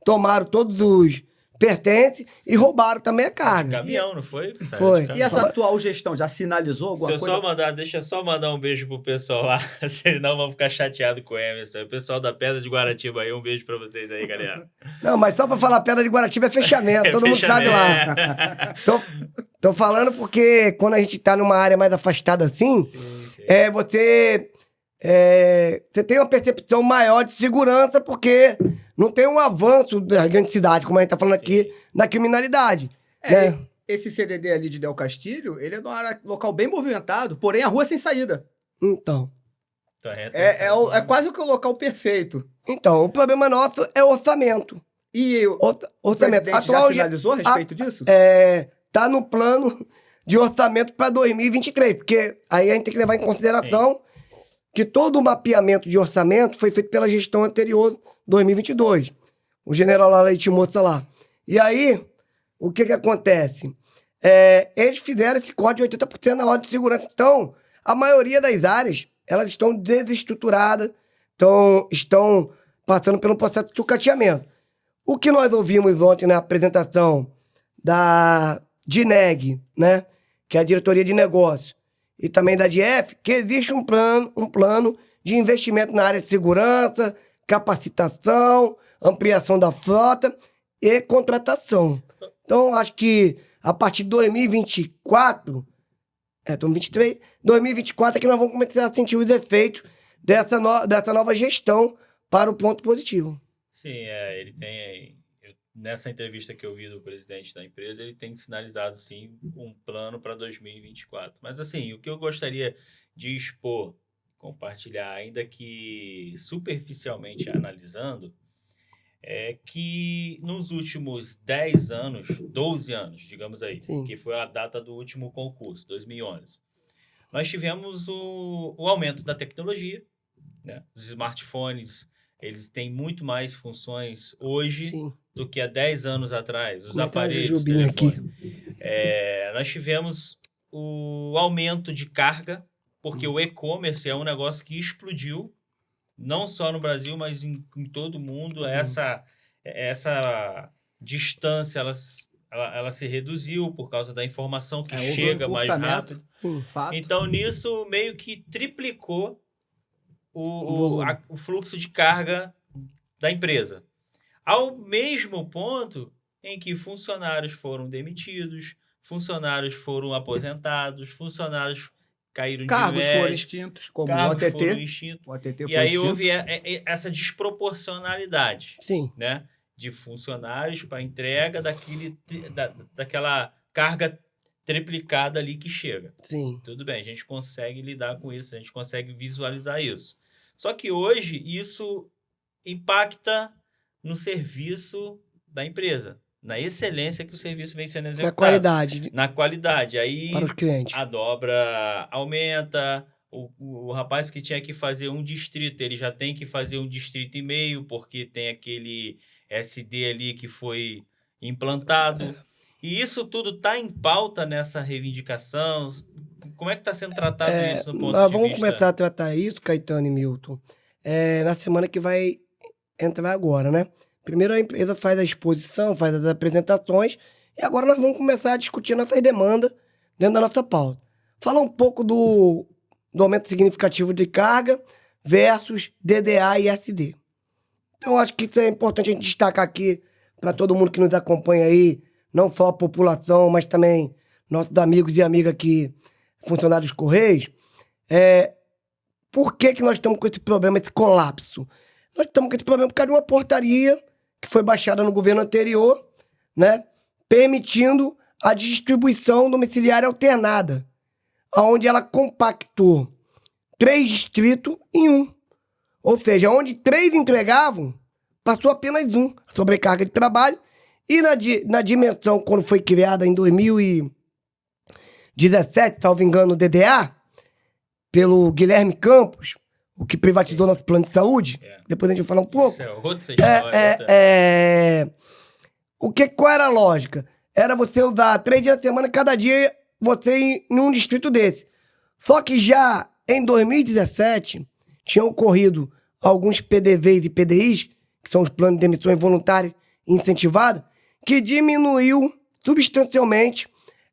[SPEAKER 3] tomaram todos os pertences e roubaram também a carga.
[SPEAKER 1] Caminhão, não foi?
[SPEAKER 3] Foi.
[SPEAKER 2] E essa atual gestão já sinalizou alguma coisa?
[SPEAKER 1] Deixa eu só mandar um beijo pro pessoal lá, senão vão ficar chateados com o Emerson. O pessoal da Pedra de Guaratiba aí, um beijo pra vocês aí, galera.
[SPEAKER 3] Não, mas só pra falar Pedra de Guaratiba é fechamento, todo mundo sabe lá. Tô falando porque quando a gente tá numa área mais afastada assim,
[SPEAKER 1] Sim.
[SPEAKER 3] Você tem uma percepção maior de segurança porque não tem um avanço da grande cidade, como a gente tá falando aqui, na criminalidade. Né?
[SPEAKER 2] Esse CDD ali de Del Castilho, ele é numa área local bem movimentado, porém a rua sem saída.
[SPEAKER 3] Então.
[SPEAKER 2] É quase que o local perfeito.
[SPEAKER 3] Então, o problema nosso é o orçamento.
[SPEAKER 2] E o
[SPEAKER 3] orçamento
[SPEAKER 2] presidente já sinalizou a respeito disso?
[SPEAKER 3] Tá no plano de orçamento para 2023, porque aí a gente tem que levar em consideração que todo o mapeamento de orçamento foi feito pela gestão anterior, 2022. O general Leite Moça lá. E aí, o que acontece? Eles fizeram esse corte de 80% na ordem de segurança. Então, a maioria das áreas, elas estão desestruturadas, estão passando por um processo de sucateamento. O que nós ouvimos ontem na apresentação da DINEG, né, que é a Diretoria de Negócios, e também da DIEF, que existe um plano de investimento na área de segurança, capacitação, ampliação da frota e contratação. Então, acho que a partir de 2024, 2024 é que nós vamos começar a sentir os efeitos dessa nova gestão para o ponto positivo.
[SPEAKER 1] Sim, ele tem... Nessa entrevista que eu vi do presidente da empresa, ele tem sinalizado, sim, um plano para 2024. Mas, assim, o que eu gostaria de expor, compartilhar, ainda que superficialmente analisando, é que nos últimos 10 anos, 12 anos, digamos aí,
[SPEAKER 3] sim,
[SPEAKER 1] que foi a data do último concurso, 2011, nós tivemos o aumento da tecnologia, né? Os smartphones, eles têm muito mais funções hoje, sim, do que há 10 anos atrás. Os aparelhos, telefone. Nós tivemos o aumento de carga porque o e-commerce é um negócio que explodiu, não só no Brasil, mas em todo o mundo. Essa distância, ela se reduziu por causa da informação que
[SPEAKER 2] Houve um
[SPEAKER 1] chega mais
[SPEAKER 2] encurtamento,
[SPEAKER 1] rápido.
[SPEAKER 2] fato.
[SPEAKER 1] Então, nisso, meio que triplicou o fluxo de carga da empresa. Ao mesmo ponto em que funcionários foram demitidos, funcionários foram aposentados, funcionários caíram de
[SPEAKER 2] Cargos foram
[SPEAKER 1] média,
[SPEAKER 2] extintos, como
[SPEAKER 1] cargos
[SPEAKER 2] o
[SPEAKER 1] foram
[SPEAKER 2] ATT.
[SPEAKER 1] extintos.
[SPEAKER 2] O ATT
[SPEAKER 1] E
[SPEAKER 2] foi
[SPEAKER 1] aí
[SPEAKER 2] extinto.
[SPEAKER 1] houve essa desproporcionalidade,
[SPEAKER 3] Sim.
[SPEAKER 1] né? De funcionários para entrega daquela carga triplicada ali que chega.
[SPEAKER 3] Sim.
[SPEAKER 1] Tudo bem, a gente consegue lidar com isso, a gente consegue visualizar isso. Só que hoje isso impacta no serviço da empresa, na excelência que o serviço vem sendo executado.
[SPEAKER 3] Na qualidade.
[SPEAKER 1] Na qualidade. Aí
[SPEAKER 3] para os clientes.
[SPEAKER 1] a dobra aumenta, o rapaz que tinha que fazer um distrito, ele já tem que fazer um distrito e meio, porque tem aquele SD ali que foi implantado. E isso tudo está em pauta nessa reivindicação? Como é que está sendo tratado isso no ponto
[SPEAKER 3] Nós
[SPEAKER 1] de
[SPEAKER 3] vamos
[SPEAKER 1] vista?
[SPEAKER 3] começar a tratar isso, Caetano e Milton, na semana que vai entrar agora, né? Primeiro a empresa faz a exposição, faz as apresentações, e agora nós vamos começar a discutir nossas demandas dentro da nossa pauta. Falar um pouco do aumento significativo de carga versus DDA e SD. Então, acho que isso é importante a gente destacar aqui para todo mundo que nos acompanha aí, não só a população, mas também nossos amigos e amigas aqui, funcionários dos Correios. Por que nós estamos com esse problema, esse colapso? Nós estamos com esse problema por causa de uma portaria que foi baixada no governo anterior, né, permitindo a distribuição domiciliária alternada, onde ela compactou 3 distritos em 1. Ou seja, onde 3 entregavam, passou apenas 1, sobrecarga de trabalho. E na dimensão, quando foi criada em 2017, salvo engano, o DDA, pelo Guilherme Campos, o que privatizou nosso plano de saúde, depois a gente vai falar um pouco.
[SPEAKER 1] Isso é outra história.
[SPEAKER 3] Qual era a lógica? Era você usar 3 dias na semana, cada dia você ir em um distrito desse. Só que já em 2017, tinham ocorrido alguns PDVs e PDIs, que são os planos de demissões voluntárias incentivados, que diminuiu substancialmente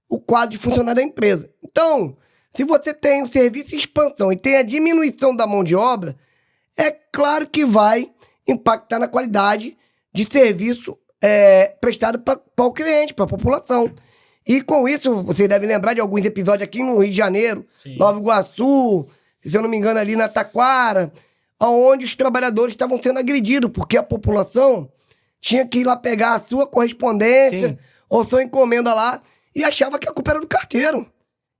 [SPEAKER 3] o quadro de funcionário da empresa. Então, se você tem o serviço em expansão e tem a diminuição da mão de obra, é claro que vai impactar na qualidade de serviço prestado para o cliente, para a população. E com isso, vocês devem lembrar de alguns episódios aqui no Rio de Janeiro,
[SPEAKER 1] Sim.
[SPEAKER 3] Nova Iguaçu, se eu não me engano ali na Taquara, onde os trabalhadores estavam sendo agredidos, porque a população tinha que ir lá pegar a sua correspondência,
[SPEAKER 2] Sim,
[SPEAKER 3] ou sua encomenda lá, e achava que a culpa era do carteiro.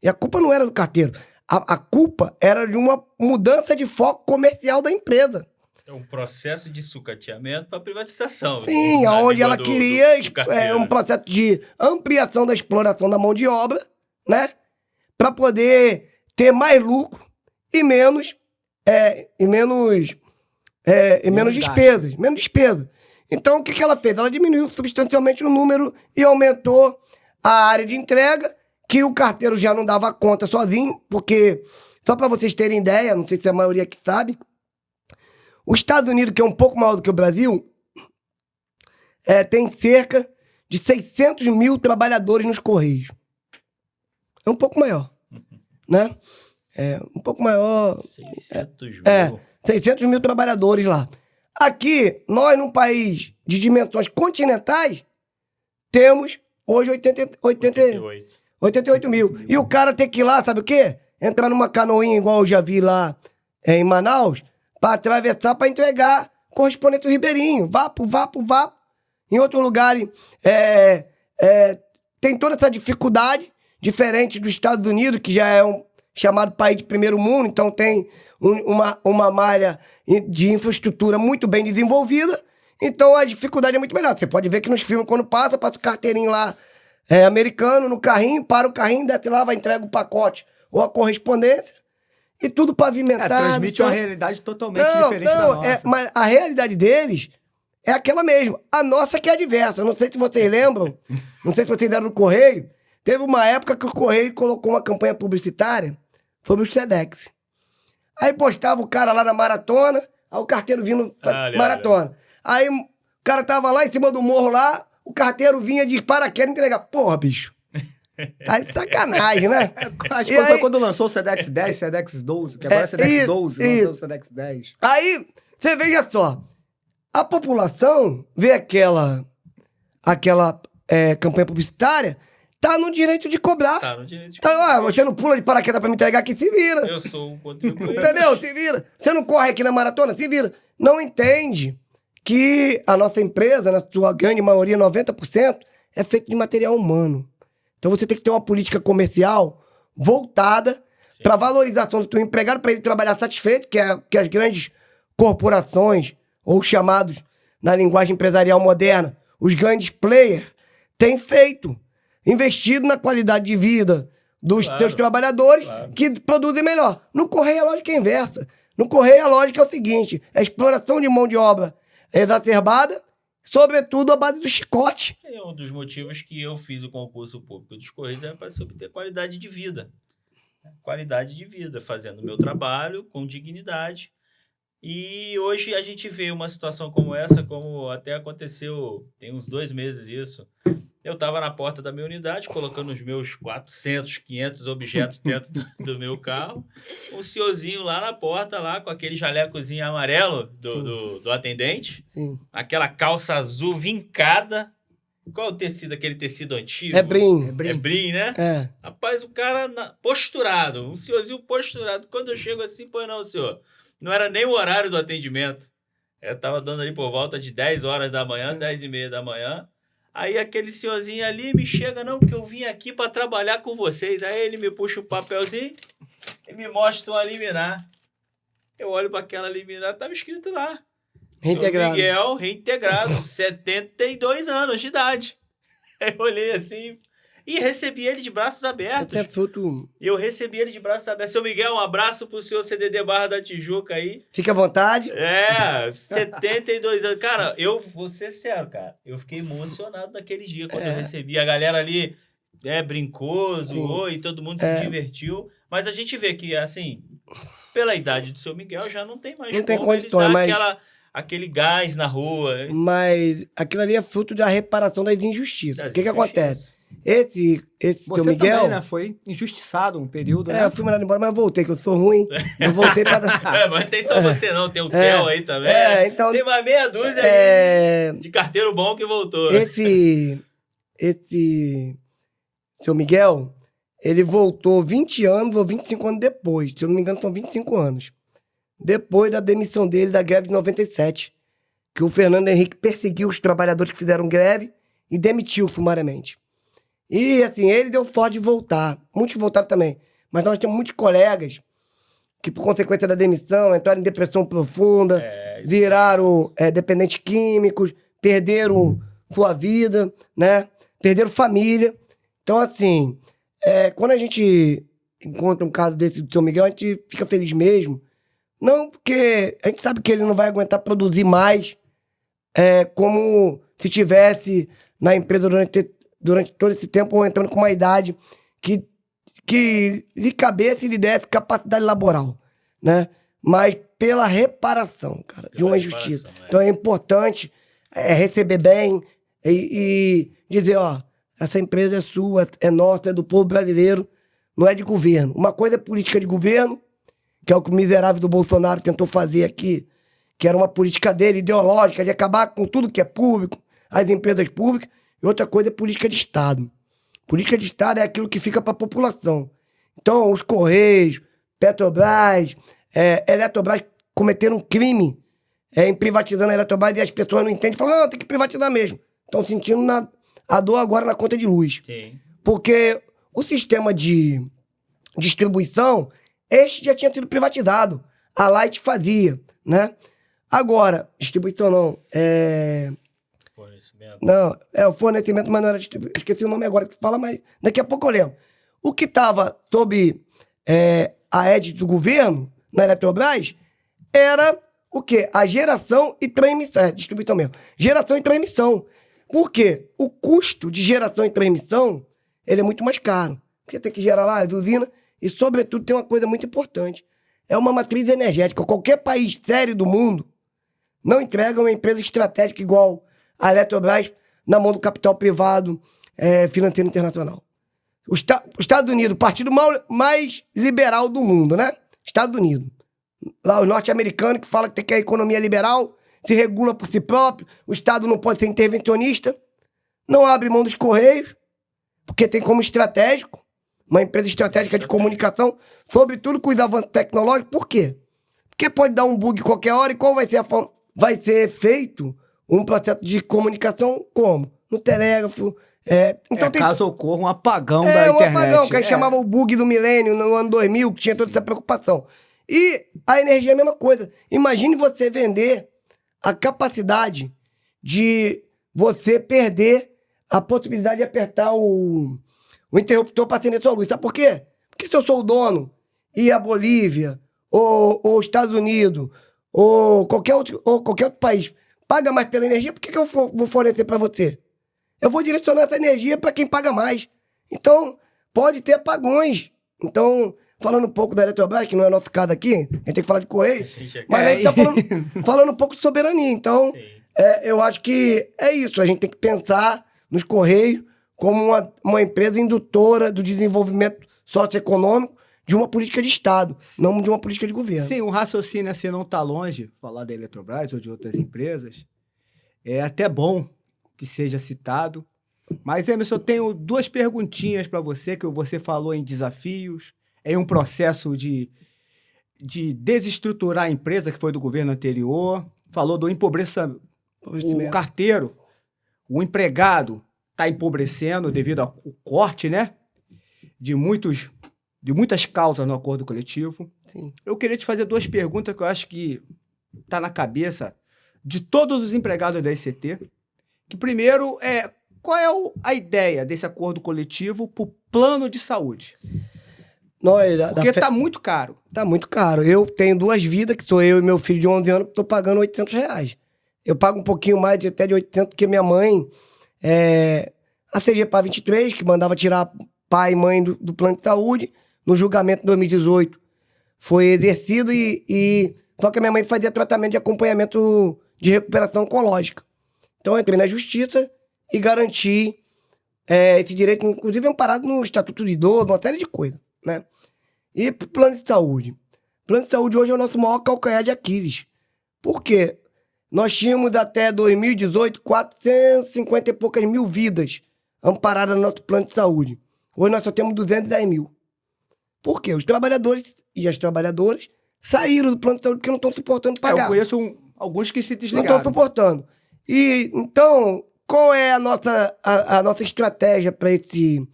[SPEAKER 3] E a culpa não era do carteiro. A culpa era de uma mudança de foco comercial da empresa.
[SPEAKER 1] É um processo de sucateamento para privatização.
[SPEAKER 3] Sim,
[SPEAKER 1] na
[SPEAKER 3] onde
[SPEAKER 1] língua
[SPEAKER 3] ela
[SPEAKER 1] do
[SPEAKER 3] queria
[SPEAKER 1] carteiro.
[SPEAKER 3] um processo de ampliação da exploração da mão de obra, né? Para poder ter mais lucro e menos despesas. Menos despesa. Então, o que ela fez? Ela diminuiu substancialmente o número e aumentou a área de entrega, que o carteiro já não dava conta sozinho, porque, só para vocês terem ideia, não sei se a maioria aqui sabe, os Estados Unidos, que é um pouco maior do que o Brasil, tem cerca de 600 mil trabalhadores nos Correios. É um pouco maior, né? Um pouco maior.
[SPEAKER 1] 600 mil.
[SPEAKER 3] 600 mil trabalhadores lá. Aqui, nós, num país de dimensões continentais, temos hoje 88 mil. E o cara tem que ir lá, sabe o quê? Entrar numa canoinha, igual eu já vi lá em Manaus, para atravessar, para entregar correspondente Ribeirinho. Vapo. Em outro lugar, tem toda essa dificuldade, diferente dos Estados Unidos, que já é um chamado país de primeiro mundo, então tem uma malha de infraestrutura muito bem desenvolvida, então a dificuldade é muito menor. Você pode ver que nos filmes, quando passa o carteirinho lá americano no carrinho, para o carrinho, desce lá, vai entrega o pacote ou a correspondência, e tudo pavimentado.
[SPEAKER 2] Transmite uma realidade totalmente diferente da nossa.
[SPEAKER 3] Mas a realidade deles é aquela mesma. A nossa que é adversa. Não sei se vocês lembram, não sei se vocês eram no Correio, teve uma época que o Correio colocou uma campanha publicitária sobre o Sedex. Aí postava o cara lá na maratona, aí o carteiro vindo maratona. Aí o cara tava lá em cima do morro lá, o carteiro vinha de paraquedas entregar. Porra, bicho. Tá de sacanagem, né?
[SPEAKER 2] Acho que foi quando lançou o Sedex 10, Sedex 12, que agora é Sedex 12, lançou o Sedex 10.
[SPEAKER 3] Aí, você veja só, a população vê aquela campanha publicitária, tá no direito de cobrar.
[SPEAKER 1] Tá no direito de cobrar.
[SPEAKER 3] Tá, você não pula de paraquedas pra me entregar aqui, se vira.
[SPEAKER 1] Eu sou um contribuinte.
[SPEAKER 3] Entendeu? Se vira. Você não corre aqui na maratona, se vira. Não entende que a nossa empresa, na sua grande maioria, 90%, é feita de material humano. Então você tem que ter uma política comercial voltada para valorização do teu empregado, para ele trabalhar satisfeito, que as grandes corporações, ou chamados na linguagem empresarial moderna, os grandes players, têm feito. Investido na qualidade de vida dos seus trabalhadores, que produzem melhor. No Correio a lógica é inversa. No Correio a lógica é o seguinte, é a exploração de mão de obra exacerbada, sobretudo à base do chicote.
[SPEAKER 1] É um dos motivos que eu fiz o concurso público dos Correios, para se obter qualidade de vida. Qualidade de vida, fazendo o meu trabalho com dignidade. E hoje a gente vê uma situação como essa, como até aconteceu, tem uns 2 meses isso. Eu estava na porta da minha unidade, colocando os meus 400, 500 objetos dentro do meu carro. Um senhorzinho lá na porta, lá com aquele jalecozinho amarelo do atendente.
[SPEAKER 3] Sim.
[SPEAKER 1] Aquela calça azul vincada. Qual o tecido? Aquele tecido antigo?
[SPEAKER 3] É brim.
[SPEAKER 1] É brim, né?
[SPEAKER 3] É.
[SPEAKER 1] Rapaz, o cara posturado. Um senhorzinho posturado. Quando eu chego assim, pois não, senhor. Não era nem o horário do atendimento. Eu tava dando ali por volta de 10 horas da manhã, 10h30 da manhã. Aí aquele senhorzinho ali me chega, não, que eu vim aqui para trabalhar com vocês. Aí ele me puxa o papelzinho e me mostra uma liminar. Eu olho para aquela liminar, tava escrito lá.
[SPEAKER 3] Reintegrado.
[SPEAKER 1] Miguel, reintegrado, 72 anos de idade. Aí eu olhei assim e recebi ele de braços abertos.
[SPEAKER 3] Até fruto.
[SPEAKER 1] Eu recebi ele de braços abertos. Seu Miguel, um abraço pro senhor CDD Barra da Tijuca aí.
[SPEAKER 3] Fique à vontade.
[SPEAKER 1] 72 anos. Cara, eu vou ser sério, cara. Eu fiquei emocionado naquele dia quando eu recebi. A galera ali brincou, zoou e todo mundo se divertiu. Mas a gente vê que, assim, pela idade do seu Miguel, já não tem mais
[SPEAKER 3] tem condições, mas
[SPEAKER 1] aquele gás na rua.
[SPEAKER 3] Mas aquilo ali é fruto da reparação das injustiças. O que acontece? Esse
[SPEAKER 2] Você
[SPEAKER 3] seu Miguel...
[SPEAKER 2] também, né? Foi injustiçado um período, né?
[SPEAKER 3] Eu fui mandado embora, mas voltei, que eu sou ruim. Eu voltei pra...
[SPEAKER 1] Mas tem só você não, tem o Theo aí também.
[SPEAKER 3] Então...
[SPEAKER 1] Tem uma meia dúzia aí de carteiro bom que voltou.
[SPEAKER 3] Esse seu Miguel, ele voltou 20 anos ou 25 anos depois. Se eu não me engano, são 25 anos. Depois da demissão dele da greve de 97. Que o Fernando Henrique perseguiu os trabalhadores que fizeram greve e demitiu sumariamente. E, assim, ele deu sorte de voltar. Muitos voltaram também. Mas nós temos muitos colegas que, por consequência da demissão, entraram em depressão profunda, viraram dependentes químicos, perderam sua vida, né? Perderam família. Então, assim, quando a gente encontra um caso desse do seu Miguel, a gente fica feliz mesmo. Não porque a gente sabe que ele não vai aguentar produzir mais como se tivesse na empresa durante todo esse tempo, ou entrando com uma idade que lhe cabesse e lhe desse capacidade laboral, né? Mas pela reparação, cara, de uma injustiça. Então é importante receber bem e dizer, ó, essa empresa é sua, é nossa, é do povo brasileiro, não é de governo. Uma coisa é política de governo, que é o que o miserável do Bolsonaro tentou fazer aqui, que era uma política dele, ideológica, de acabar com tudo que é público, as empresas públicas. E outra coisa é política de Estado. Política de Estado é aquilo que fica para a população. Então, os Correios, Petrobras, Eletrobras cometeram um crime em privatizando a Eletrobras e as pessoas não entendem. Falam, não, tem que privatizar mesmo. Estão sentindo a dor agora na conta de luz.
[SPEAKER 1] Sim.
[SPEAKER 3] Porque o sistema de distribuição, este já tinha sido privatizado. A Light fazia, né? Agora, distribuição não,
[SPEAKER 1] Fornecimento.
[SPEAKER 3] Não, o fornecimento, mas não era distribuição. Esqueci o nome agora que tu fala, mas daqui a pouco eu lembro. O que estava sob a égide do governo, na Eletrobras, era o quê? A geração e transmissão. Distribuição mesmo. Geração e transmissão. Por quê? O custo de geração e transmissão, ele é muito mais caro. Você tem que gerar lá as usinas, e, sobretudo, tem uma coisa muito importante. É uma matriz energética. Qualquer país sério do mundo não entrega uma empresa estratégica igual a Eletrobras na mão do capital privado financeiro internacional. Os Estados Unidos, o partido mais liberal do mundo, né? Estados Unidos. Lá os norte-americanos que falam que tem que a economia liberal, se regula por si próprio, o Estado não pode ser intervencionista, não abre mão dos Correios, porque tem como estratégico, uma empresa estratégica de comunicação, sobretudo com os avanços tecnológicos. Por quê? Porque pode dar um bug qualquer hora e qual vai ser a forma? Vai ser feito um processo de comunicação como? No telégrafo. Então
[SPEAKER 2] caso ocorra um apagão da internet.
[SPEAKER 3] Um apagão, que a gente chamava o bug do milênio no ano 2000, que tinha toda essa preocupação. E a energia é a mesma coisa. Imagine você vender a capacidade de você perder a possibilidade de apertar o interruptor para acender sua luz. Sabe por quê? Porque se eu sou o dono e a Bolívia, ou os Estados Unidos, ou qualquer outro país paga mais pela energia, por que eu vou fornecer para você? Eu vou direcionar essa energia para quem paga mais. Então, pode ter apagões. Então, falando um pouco da Eletrobras, que não é nosso caso aqui, a gente tem que falar de Correio, mas a gente tá falando um pouco de soberania. Então, eu acho que é isso. A gente tem que pensar nos Correios como uma empresa indutora do desenvolvimento socioeconômico de uma política de Estado, não de uma política de governo.
[SPEAKER 2] Sim, o raciocínio assim não está longe, falar da Eletrobras ou de outras empresas. É até bom que seja citado. Mas, Emerson, eu tenho duas perguntinhas para você, que você falou em desafios, em um processo de desestruturar a empresa que foi do governo anterior, falou do empobrecimento. O carteiro, o empregado está empobrecendo devido ao corte, né? De muitas causas no acordo coletivo.
[SPEAKER 3] Sim.
[SPEAKER 2] Eu queria te fazer duas perguntas que eu acho que está na cabeça de todos os empregados da ICT. Que primeiro qual é a ideia desse acordo coletivo para o plano de saúde? Porque está muito caro.
[SPEAKER 3] Está muito caro. Eu tenho duas vidas, que sou eu e meu filho de 11 anos, que estou pagando R$800. Eu pago um pouquinho mais, até de 800, porque minha mãe, a CGPA 23, que mandava tirar pai e mãe do plano de saúde, no julgamento de 2018, foi exercido só que a minha mãe fazia tratamento de acompanhamento de recuperação oncológica. Então eu entrei na justiça e garanti esse direito, inclusive amparado no Estatuto do Idoso, uma série de coisas, né? E plano de saúde. O plano de saúde hoje é o nosso maior calcanhar de Aquiles. Por quê? Nós tínhamos até 2018 450 e poucas mil vidas amparadas no nosso plano de saúde. Hoje nós só temos 210 mil. Por quê? Os trabalhadores e as trabalhadoras saíram do plano de saúde porque não estão suportando pagar.
[SPEAKER 2] Eu conheço alguns que se desligaram.
[SPEAKER 3] Não estão suportando. E, então, qual é a nossa estratégia para esse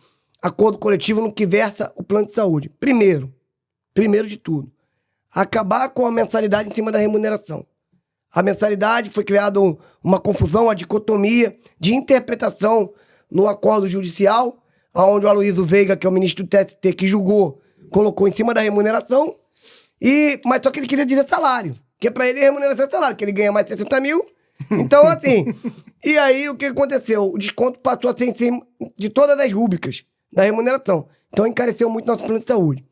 [SPEAKER 3] acordo coletivo no que versa o plano de saúde? Primeiro de tudo, acabar com a mensalidade em cima da remuneração. A mensalidade foi criada uma confusão, uma dicotomia de interpretação no acordo judicial, onde o Aloysio Veiga, que é o ministro do TST, que julgou, colocou em cima da remuneração, mas só que ele queria dizer salário, que para ele a remuneração é salário, que ele ganha mais de 60 mil. Então, assim, e aí o que aconteceu? O desconto passou a ser em cima de todas as rúbricas da remuneração. Então, encareceu muito nosso plano de saúde.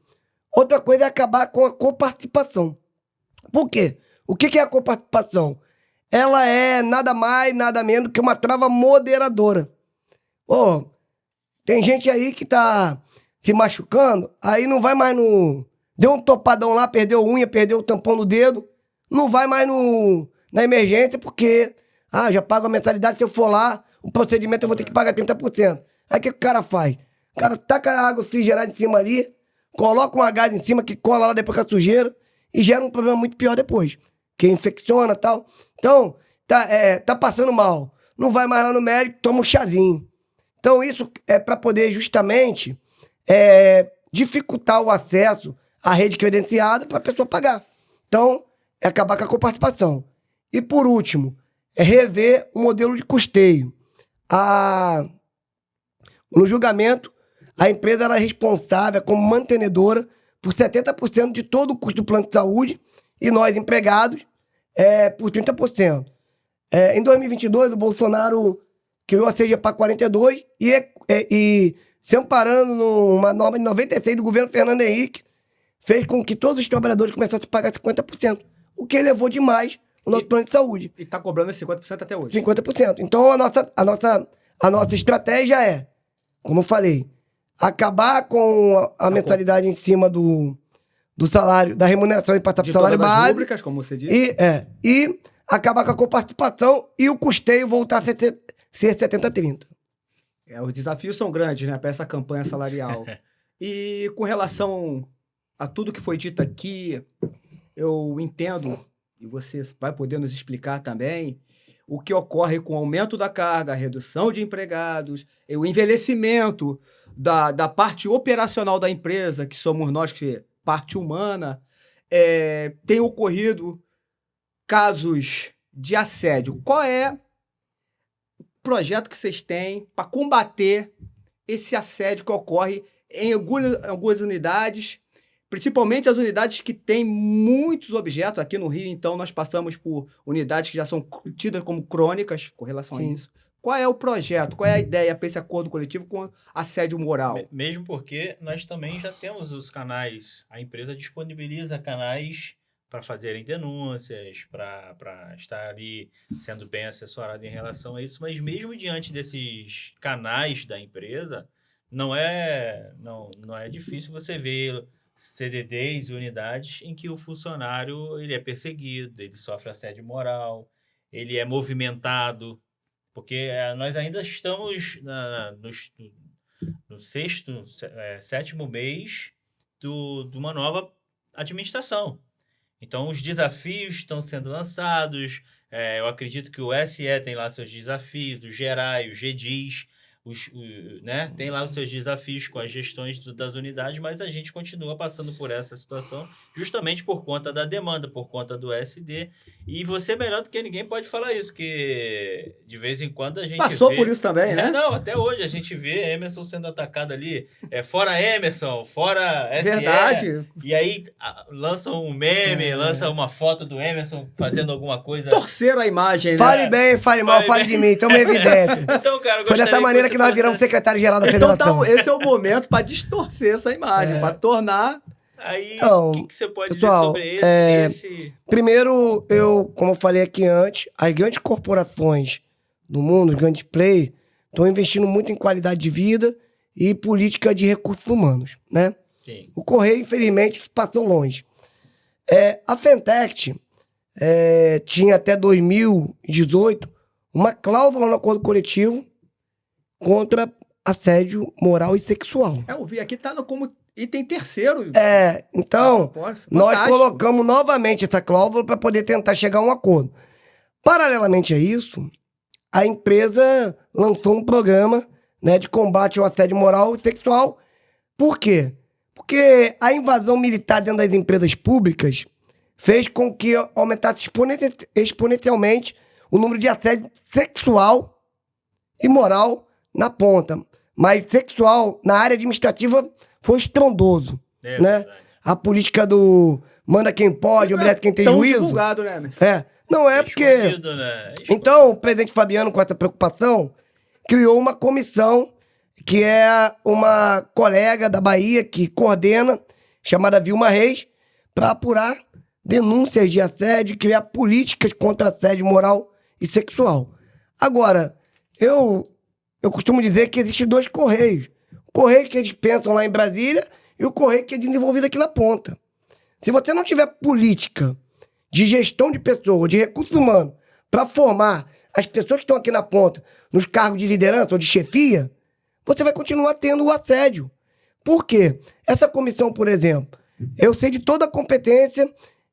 [SPEAKER 3] Outra coisa é acabar com a coparticipação. Por quê? O que é a coparticipação? Ela é nada mais, nada menos que uma trava moderadora. Tem gente aí que tá se machucando, aí não vai mais no... Deu um topadão lá, perdeu a unha, perdeu o tampão no dedo, não vai mais na emergência porque, já pago a mensalidade, se eu for lá, o procedimento eu vou ter que pagar 30%. Aí o que o cara faz? O cara taca a água oxigenada em cima ali, coloca um gás em cima que cola lá depois com a sujeira e gera um problema muito pior depois, que infecciona e tal. Então, tá passando mal, não vai mais lá no médico, toma um chazinho. Então, isso é para poder justamente dificultar o acesso à rede credenciada para a pessoa pagar. Então, é acabar com a coparticipação. E, por último, é rever o modelo de custeio. No julgamento, a empresa era responsável como mantenedora por 70% de todo o custo do plano de saúde e nós, empregados, por 30%. Em 2022, o Bolsonaro criou a CGPA 42 e se amparando numa norma de 96 do governo Fernando Henrique, fez com que todos os trabalhadores começassem a pagar 50%, o que elevou demais o nosso plano de saúde.
[SPEAKER 2] E tá cobrando esse 50% até hoje.
[SPEAKER 3] 50%. Então, a nossa estratégia é, como eu falei, acabar com a mensalidade em cima do salário, da remuneração e passar para o salário
[SPEAKER 2] todas as
[SPEAKER 3] base.
[SPEAKER 2] rúbricas, como você disse.
[SPEAKER 3] E acabar com a coparticipação e o custeio voltar a ser 70-30.
[SPEAKER 2] Os desafios são grandes, né, para essa campanha salarial. E com relação a tudo que foi dito aqui, eu entendo, e você vai poder nos explicar também, o que ocorre com o aumento da carga, a redução de empregados, o envelhecimento da parte operacional da empresa, que somos nós, que parte humana, tem ocorrido casos de assédio. Qual é o projeto que vocês têm para combater esse assédio que ocorre em algumas unidades, principalmente as unidades que têm muitos objetos? Aqui no Rio, então, nós passamos por unidades que já são tidas como crônicas com relação a isso. Qual é o projeto? Qual é a ideia para esse acordo coletivo com assédio moral?
[SPEAKER 1] Mesmo porque nós também já temos os canais, a empresa disponibiliza canais para fazerem denúncias, para estar ali sendo bem assessorado em relação a isso, mas mesmo diante desses canais da empresa, não é difícil você ver CDDs, unidades em que o funcionário ele é perseguido, ele sofre assédio moral, ele é movimentado, porque nós ainda estamos no sétimo mês de uma nova administração. Então, os desafios estão sendo lançados. Eu acredito que o SE tem lá seus desafios, o GERAI, o GDIS, né? Tem lá os seus desafios com as gestões das unidades, mas a gente continua passando por essa situação justamente por conta da demanda, por conta do SD. E você melhor do que ninguém pode falar isso, porque de vez em quando a gente
[SPEAKER 2] passou por isso também, né?
[SPEAKER 1] Não, até hoje a gente vê Emerson sendo atacado ali, fora Emerson, fora SE.
[SPEAKER 2] Verdade.
[SPEAKER 1] E aí lançam um meme, lançam uma foto do Emerson fazendo alguma coisa.
[SPEAKER 2] Torceram a imagem, né?
[SPEAKER 3] Fale bem, fale mal, fale de mim, estamos evidentes.
[SPEAKER 1] Então, cara,
[SPEAKER 3] foi dessa maneira que nós viramos secretário-geral da federação.
[SPEAKER 2] Então, esse é o momento para distorcer essa imagem, para tornar...
[SPEAKER 1] Aí,
[SPEAKER 3] então,
[SPEAKER 1] o que você pode
[SPEAKER 3] pessoal,
[SPEAKER 1] dizer sobre esse...
[SPEAKER 3] Primeiro, como eu falei aqui antes, as grandes corporações do mundo, os grandes players, estão investindo muito em qualidade de vida e política de recursos humanos, né?
[SPEAKER 1] Sim.
[SPEAKER 3] O Correio, infelizmente, passou longe. A Fentech tinha até 2018 uma cláusula no acordo coletivo contra assédio moral e sexual.
[SPEAKER 2] Eu vi aqui, tá como item terceiro.
[SPEAKER 3] Então, nós colocamos novamente essa cláusula para poder tentar chegar a um acordo. Paralelamente a isso, a empresa lançou um programa, né, de combate ao assédio moral e sexual. Por quê? Porque a invasão militar dentro das empresas públicas fez com que aumentasse exponencialmente o número de assédio sexual e moral na ponta. Mas sexual, na área administrativa, foi estrondoso, né? Verdade. A política do manda quem pode, obedece quem tem juízo.
[SPEAKER 2] Divulgado, né,
[SPEAKER 3] não é porque...
[SPEAKER 1] né?
[SPEAKER 3] Então, o presidente Fabiano, com essa preocupação, criou uma comissão que é uma colega da Bahia que coordena, chamada Vilma Reis, para apurar denúncias de assédio e criar políticas contra assédio moral e sexual. Agora, eu costumo dizer que existem dois correios. O correio que eles pensam lá em Brasília e o correio que é desenvolvido aqui na ponta. Se você não tiver política de gestão de pessoas, de recursos humanos, para formar as pessoas que estão aqui na ponta nos cargos de liderança ou de chefia, você vai continuar tendo o assédio. Por quê? Essa comissão, por exemplo, eu sei de toda a competência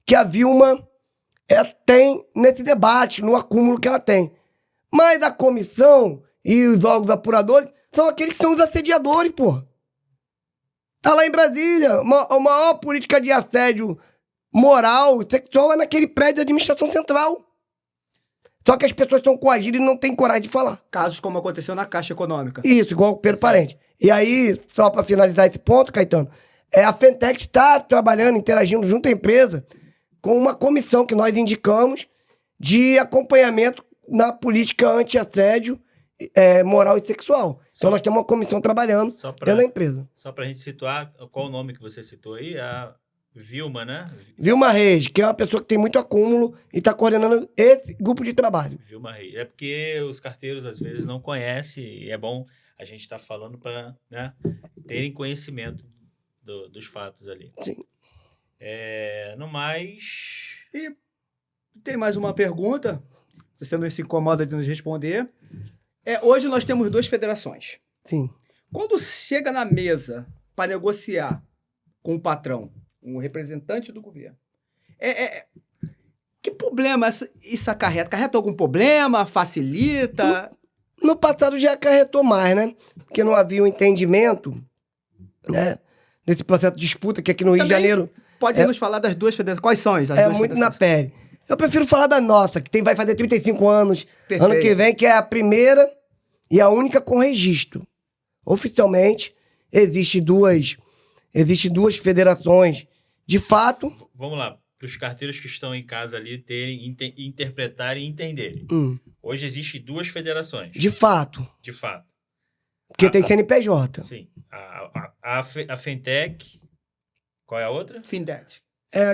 [SPEAKER 3] que a Vilma tem nesse debate, no acúmulo que ela tem. Mas a comissão e os órgãos apuradores são aqueles que são os assediadores, pô. Tá lá em Brasília, a maior política de assédio moral e sexual é naquele prédio da administração central. Só que as pessoas estão coagidas e não têm coragem de falar.
[SPEAKER 2] Casos como aconteceu na Caixa Econômica.
[SPEAKER 3] Isso, igual o Pedro Parente. E aí, só para finalizar esse ponto, Caetano, a Fentech está trabalhando, interagindo junto à empresa com uma comissão que nós indicamos de acompanhamento na política anti-assédio moral e sexual. Então nós temos uma comissão trabalhando dentro da empresa.
[SPEAKER 1] Só para a gente situar, qual o nome que você citou aí? A Vilma, né?
[SPEAKER 3] Vilma Reis, que é uma pessoa que tem muito acúmulo e está coordenando esse grupo de trabalho.
[SPEAKER 1] Vilma Reis. É porque os carteiros às vezes não conhecem e é bom a gente estar falando para, né, terem conhecimento dos fatos ali.
[SPEAKER 3] Sim.
[SPEAKER 1] No mais...
[SPEAKER 2] E tem mais uma pergunta, se você não se incomoda de nos responder. Hoje nós temos 2 federações.
[SPEAKER 3] Sim.
[SPEAKER 2] Quando chega na mesa para negociar com o patrão, um representante do governo, que problema isso acarreta? Acarreta algum problema? Facilita?
[SPEAKER 3] No passado já acarretou mais, né? Porque não havia um entendimento, né? Nesse processo de disputa que aqui no Rio de Janeiro...
[SPEAKER 2] Pode nos falar das 2 federações? Quais são as 2
[SPEAKER 3] federações? Muito na pele. Eu prefiro falar da nossa, que vai fazer 35 anos. Perfeito. Ano que vem, que é a primeira e a única com registro. Oficialmente, existem duas federações. De fato...
[SPEAKER 1] Vamos lá, para os carteiros que estão em casa ali interpretarem e entenderem. Hoje existem 2 federações.
[SPEAKER 3] De fato.
[SPEAKER 1] De fato.
[SPEAKER 3] Porque tem CNPJ.
[SPEAKER 1] Sim. A Fentec... Qual é a outra?
[SPEAKER 2] Findec.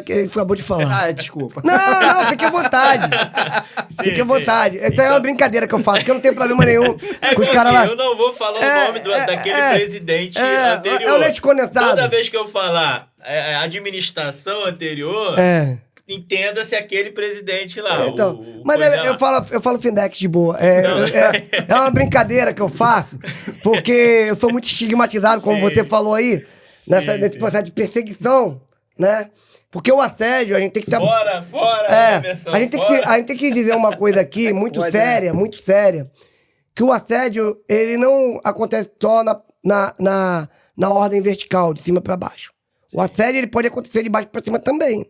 [SPEAKER 3] Que ele acabou de falar.
[SPEAKER 2] Desculpa.
[SPEAKER 3] Não, fique à vontade. Fique à vontade. Então é uma brincadeira que eu faço, porque eu não tenho problema nenhum com os caras lá.
[SPEAKER 1] Eu não vou falar o nome daquele presidente anterior.
[SPEAKER 3] É o leite condensado.
[SPEAKER 1] Toda vez que eu falar a administração anterior, entenda-se aquele presidente lá.
[SPEAKER 3] Então, mas eu falo Findex de boa. É uma brincadeira que eu faço, porque eu sou muito estigmatizado, como você falou aí, nesse processo de perseguição, né? Porque o assédio, a gente tem que...
[SPEAKER 1] Fora,
[SPEAKER 3] a gente tem que dizer uma coisa aqui, muito séria, que o assédio, ele não acontece só na ordem vertical, de cima para baixo. Sim. O assédio, ele pode acontecer de baixo para cima também.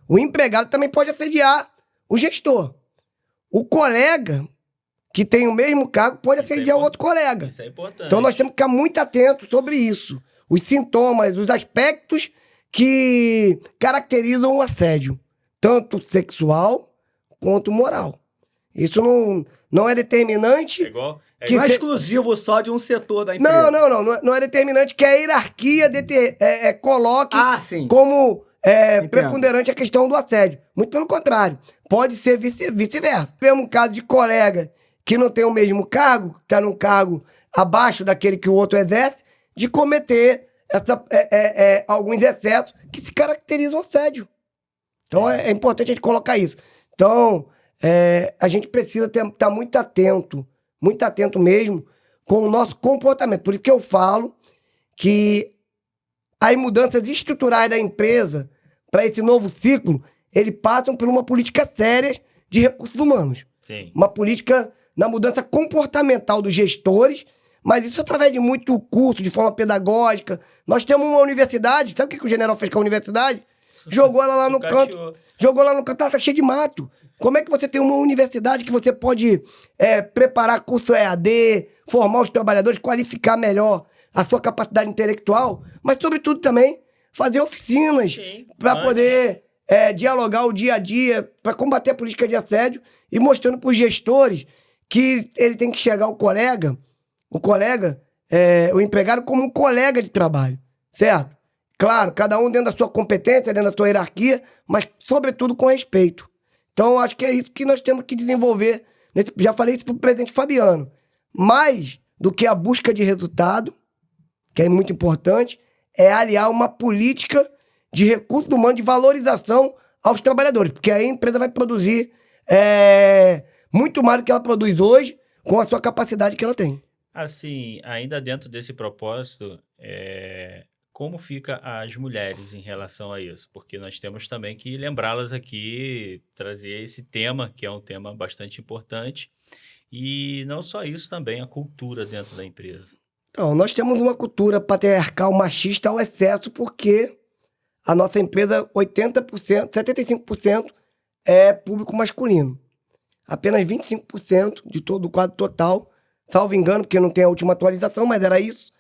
[SPEAKER 3] O empregado também pode assediar o gestor. O colega, que tem o mesmo cargo, pode assediar o outro colega.
[SPEAKER 1] Isso é importante.
[SPEAKER 3] Então nós temos que ficar muito atentos sobre isso. Os sintomas, os aspectos que caracterizam o assédio, tanto sexual quanto moral. Isso não é determinante.
[SPEAKER 2] Não é exclusivo só de um setor da empresa.
[SPEAKER 3] Não é determinante que a hierarquia coloque como preponderante a questão do assédio. Muito pelo contrário, pode ser vice-versa. Temos um caso de colega que não tem o mesmo cargo, está num cargo abaixo daquele que o outro exerce, de cometer alguns excessos que se caracterizam assédio. Então é importante a gente colocar isso. Então, a gente precisa estar muito atento mesmo com o nosso comportamento. Por isso que eu falo que as mudanças estruturais da empresa para esse novo ciclo, eles passam por uma política séria de recursos humanos.
[SPEAKER 1] Sim.
[SPEAKER 3] Uma política na mudança comportamental dos gestores, mas isso através de muito curso, de forma pedagógica. Nós temos uma universidade, sabe o que o general fez com a universidade? Jogou ela lá no canto. Ela tá cheia de mato. Como é que você tem uma universidade que você pode preparar curso EAD, formar os trabalhadores, qualificar melhor a sua capacidade intelectual, mas, sobretudo, também fazer oficinas para poder dialogar o dia a dia, para combater a política de assédio e mostrando para os gestores que ele tem que enxergar o empregado como um colega de trabalho, certo? Claro, cada um dentro da sua competência, dentro da sua hierarquia, mas, sobretudo, com respeito. Então, acho que é isso que nós temos que desenvolver. Já falei isso para o presidente Fabiano. Mais do que a busca de resultado, que é muito importante, é aliar uma política de recursos humanos, de valorização aos trabalhadores. Porque aí a empresa vai produzir muito mais do que ela produz hoje, com a sua capacidade que ela tem.
[SPEAKER 1] Assim, ainda dentro desse propósito, como fica as mulheres em relação a isso? Porque nós temos também que lembrá-las aqui, trazer esse tema, que é um tema bastante importante. E não só isso, também a cultura dentro da empresa.
[SPEAKER 3] Então, nós temos uma cultura patriarcal machista ao excesso, porque a nossa empresa, 80%, 75% é público masculino. Apenas 25% de todo o quadro total, salvo engano, porque não tem a última atualização, mas era isso,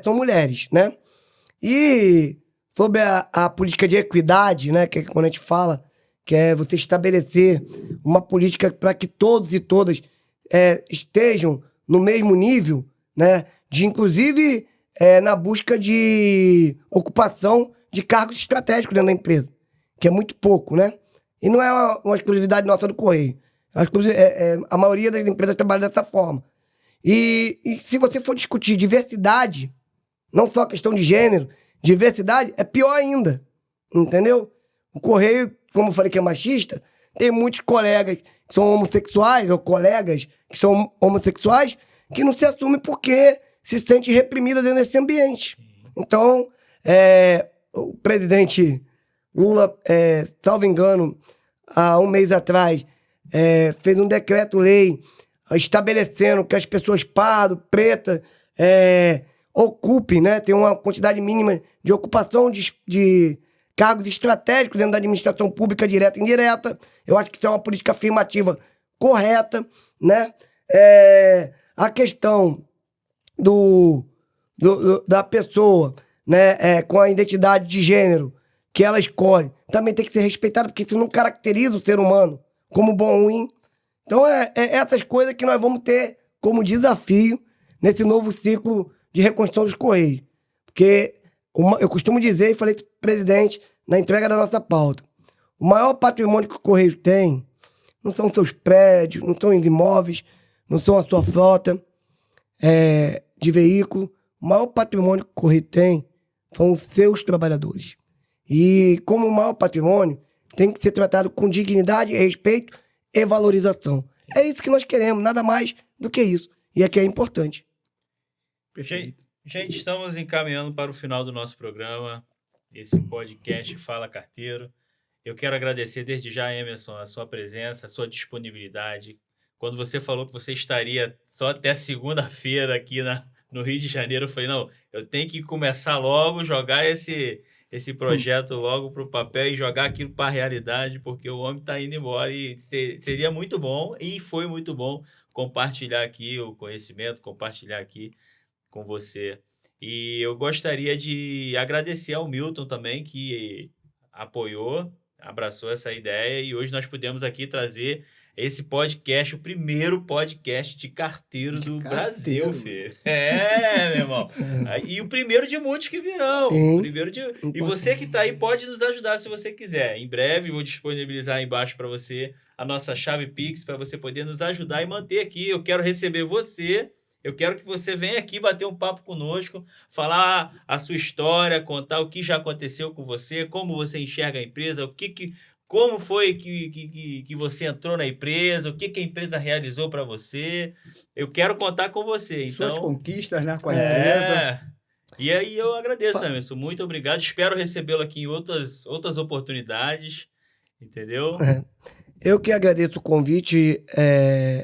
[SPEAKER 3] são mulheres, né? E sobre a política de equidade, né, que é quando a gente fala, que é você estabelecer uma política para que todos e todas estejam no mesmo nível, né? Inclusive, na busca de ocupação de cargos estratégicos dentro da empresa, que é muito pouco, né? E não é uma exclusividade nossa do Correio. A maioria das empresas trabalha dessa forma. E se você for discutir diversidade, não só a questão de gênero, diversidade é pior ainda, entendeu? O Correio, como eu falei que é machista, tem muitos colegas que são homossexuais, ou colegas que são homossexuais, que não se assumem porque se sente reprimida dentro desse ambiente. Então, o presidente Lula, salvo engano, há um mês atrás, fez um decreto-lei estabelecendo que as pessoas pardas, pretas, ocupem, né? Tem uma quantidade mínima de ocupação de cargos estratégicos dentro da administração pública, direta e indireta. Eu acho que isso é uma política afirmativa correta, né? A questão da pessoa, né, com a identidade de gênero que ela escolhe, também tem que ser respeitada, porque isso não caracteriza o ser humano como bom ou ruim. Então, essas coisas que nós vamos ter como desafio nesse novo ciclo de reconstrução dos Correios. Porque eu costumo dizer, e falei para o presidente na entrega da nossa pauta, o maior patrimônio que o Correio tem não são seus prédios, não são os imóveis, não são a sua frota de veículo. O maior patrimônio que o Correio tem são os seus trabalhadores. E como o maior patrimônio, tem que ser tratado com dignidade, respeito e valorização. É isso que nós queremos, nada mais do que isso. E é que é importante.
[SPEAKER 1] Perfeito. Gente, estamos encaminhando para o final do nosso programa, esse podcast Fala Carteiro. Eu quero agradecer desde já, Emerson, a sua presença, a sua disponibilidade. Quando você falou que você estaria só até segunda-feira aqui no Rio de Janeiro, eu falei, não, eu tenho que começar logo, jogar esse projeto logo para o papel e jogar aquilo para a realidade, porque o homem está indo embora e seria muito bom, e foi muito bom compartilhar aqui o conhecimento, compartilhar aqui com você. E eu gostaria de agradecer ao Milton também, que apoiou, abraçou essa ideia, e hoje nós pudemos aqui trazer esse podcast, o primeiro podcast de carteiro do Brasil, filho. Meu irmão. E o primeiro de muitos que virão. E você que está aí pode nos ajudar se você quiser. Em breve vou disponibilizar aí embaixo para você a nossa chave Pix, para você poder nos ajudar e manter aqui. Eu quero receber você. Eu quero que você venha aqui bater um papo conosco, falar a sua história, contar o que já aconteceu com você, como você enxerga a empresa, como foi que você entrou na empresa, o que a empresa realizou para você. Eu quero contar com você. Então,
[SPEAKER 2] suas conquistas, né, com a empresa.
[SPEAKER 1] E aí eu agradeço, Emerson. Muito obrigado. Espero recebê-lo aqui em outras oportunidades. Entendeu?
[SPEAKER 3] Eu que agradeço o convite,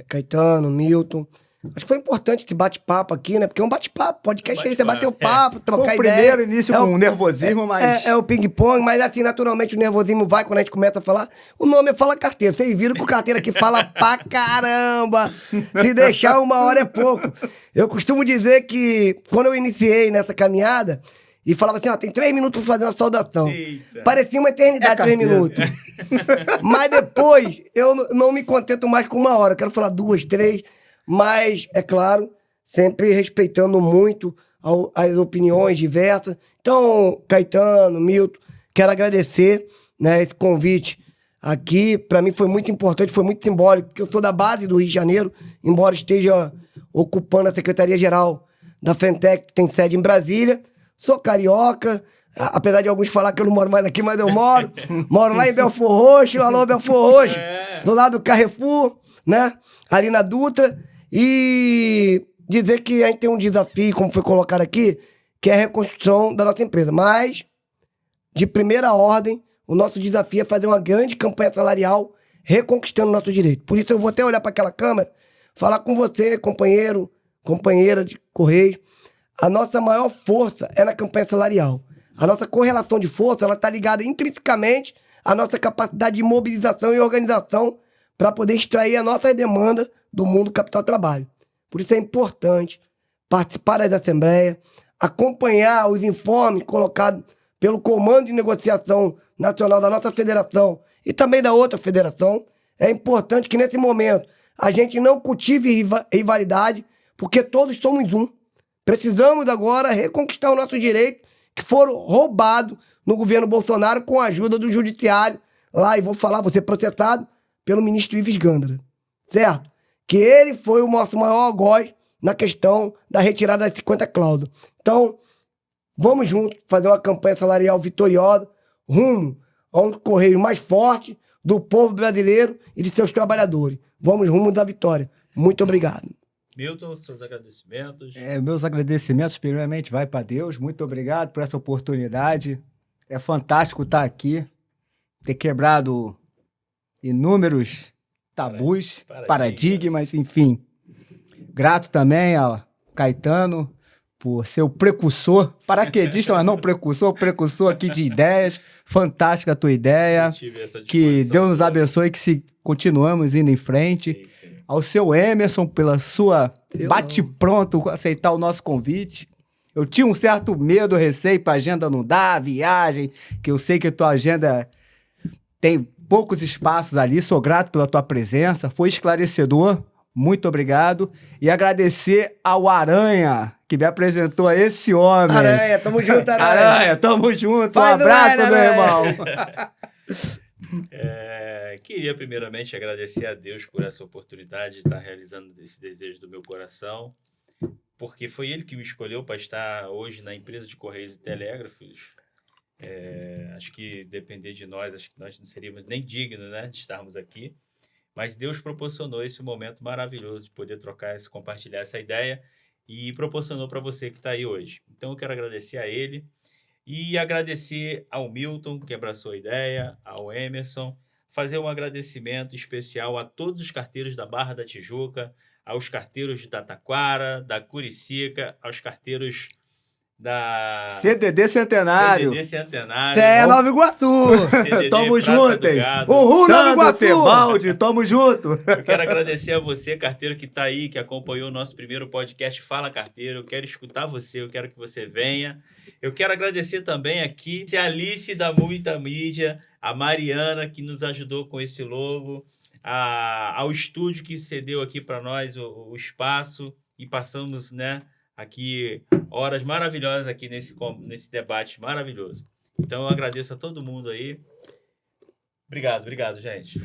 [SPEAKER 3] Caetano, Milton. Acho que foi importante esse bate-papo aqui, né? Porque é um bate-papo, podcast aí, você bater um papo, trocar ideia.
[SPEAKER 2] Foi o primeiro início com nervosismo, mas...
[SPEAKER 3] É o ping-pong, mas assim, naturalmente o nervosismo vai quando a gente começa a falar. O nome é Fala Carteiro. Vocês viram que o carteiro aqui fala pra caramba. Se deixar 1 hora é pouco. Eu costumo dizer que quando eu iniciei nessa caminhada, e falava assim, tem 3 minutos pra fazer uma saudação.
[SPEAKER 1] Eita.
[SPEAKER 3] Parecia uma eternidade, 3 minutos. Mas depois, eu não me contento mais com 1 hora. Eu quero falar 2, 3... Mas, é claro, sempre respeitando muito as opiniões diversas. Então, Caetano, Milton, quero agradecer, né, esse convite aqui. Para mim foi muito importante, foi muito simbólico, porque eu sou da base do Rio de Janeiro, embora esteja ocupando a Secretaria-Geral da Fentec, que tem sede em Brasília. Sou carioca, apesar de alguns falar que eu não moro mais aqui, mas eu moro. Moro lá em Belford Roxo, alô, Belford Roxo, do lado do Carrefour, né, ali na Dutra. E dizer que a gente tem um desafio, como foi colocado aqui, que é a reconstrução da nossa empresa. Mas, de primeira ordem, o nosso desafio é fazer uma grande campanha salarial reconquistando o nosso direito. Por isso eu vou até olhar para aquela câmera, falar com você, companheiro, companheira de Correio. A nossa maior força é na campanha salarial. A nossa correlação de força, ela está ligada intrinsecamente à nossa capacidade de mobilização e organização para poder extrair a nossa demanda do mundo capital-trabalho. Por isso é importante participar das assembleias, acompanhar os informes colocados pelo Comando de Negociação Nacional da nossa federação e também da outra federação. É importante que nesse momento a gente não cultive rivalidade, porque todos somos um. Precisamos agora reconquistar o nosso direito que foram roubados no governo Bolsonaro com a ajuda do judiciário lá, e vou ser processado pelo ministro Ives Gandara, certo? Que ele foi o nosso maior algoz na questão da retirada das 50 cláusulas. Então, vamos juntos fazer uma campanha salarial vitoriosa rumo a um Correio mais forte do povo brasileiro e de seus trabalhadores. Vamos rumo da vitória. Muito obrigado.
[SPEAKER 1] Milton, seus agradecimentos.
[SPEAKER 2] Meus agradecimentos, primeiramente, vai para Deus. Muito obrigado por essa oportunidade. É fantástico estar aqui, ter quebrado inúmeros tabus, paradigmas, enfim. Grato também ao Caetano por ser o precursor, paraquedista, mas não precursor aqui de ideias. Fantástica a tua ideia. Que Deus nos abençoe, que continuamos indo em frente. Sim. Ao seu Emerson, pela sua bate-pronto aceitar o nosso convite. Eu tinha um certo medo, receio, para a agenda não dar, viagem, que eu sei que a tua agenda tem poucos espaços ali. Sou grato pela tua presença, foi esclarecedor. Muito obrigado. E agradecer ao Aranha, que me apresentou a esse homem.
[SPEAKER 3] Aranha, tamo junto, Aranha.
[SPEAKER 2] Aranha, tamo junto. Um abraço, meu irmão.
[SPEAKER 1] Queria primeiramente agradecer a Deus por essa oportunidade de estar realizando esse desejo do meu coração, porque foi Ele que me escolheu para estar hoje na empresa de Correios e Telégrafos. Acho que depender de nós, acho que nós não seríamos nem dignos, né, de estarmos aqui. Mas Deus proporcionou esse momento maravilhoso de poder compartilhar essa ideia e proporcionou para você que está aí hoje. Então eu quero agradecer a ele e agradecer ao Milton, que abraçou a ideia, ao Emerson, fazer um agradecimento especial a todos os carteiros da Barra da Tijuca, aos carteiros de Taquara, da Curicica, aos carteiros da
[SPEAKER 2] CDD Centenário.
[SPEAKER 3] Nova Iguaçu.
[SPEAKER 2] Tamo junto, hein?
[SPEAKER 3] Uhul, Nova Iguaçu.
[SPEAKER 2] Tebaldi, tamo junto.
[SPEAKER 1] Eu quero agradecer a você, carteiro, que tá aí, que acompanhou o nosso primeiro podcast Fala Carteiro. Eu quero escutar você, eu quero que você venha. Eu quero agradecer também aqui a Alice da Muita Mídia, a Mariana, que nos ajudou com esse logo, ao estúdio que cedeu aqui para nós o espaço e passamos, né, aqui horas maravilhosas aqui nesse debate maravilhoso. Então eu agradeço a todo mundo aí. Obrigado, gente.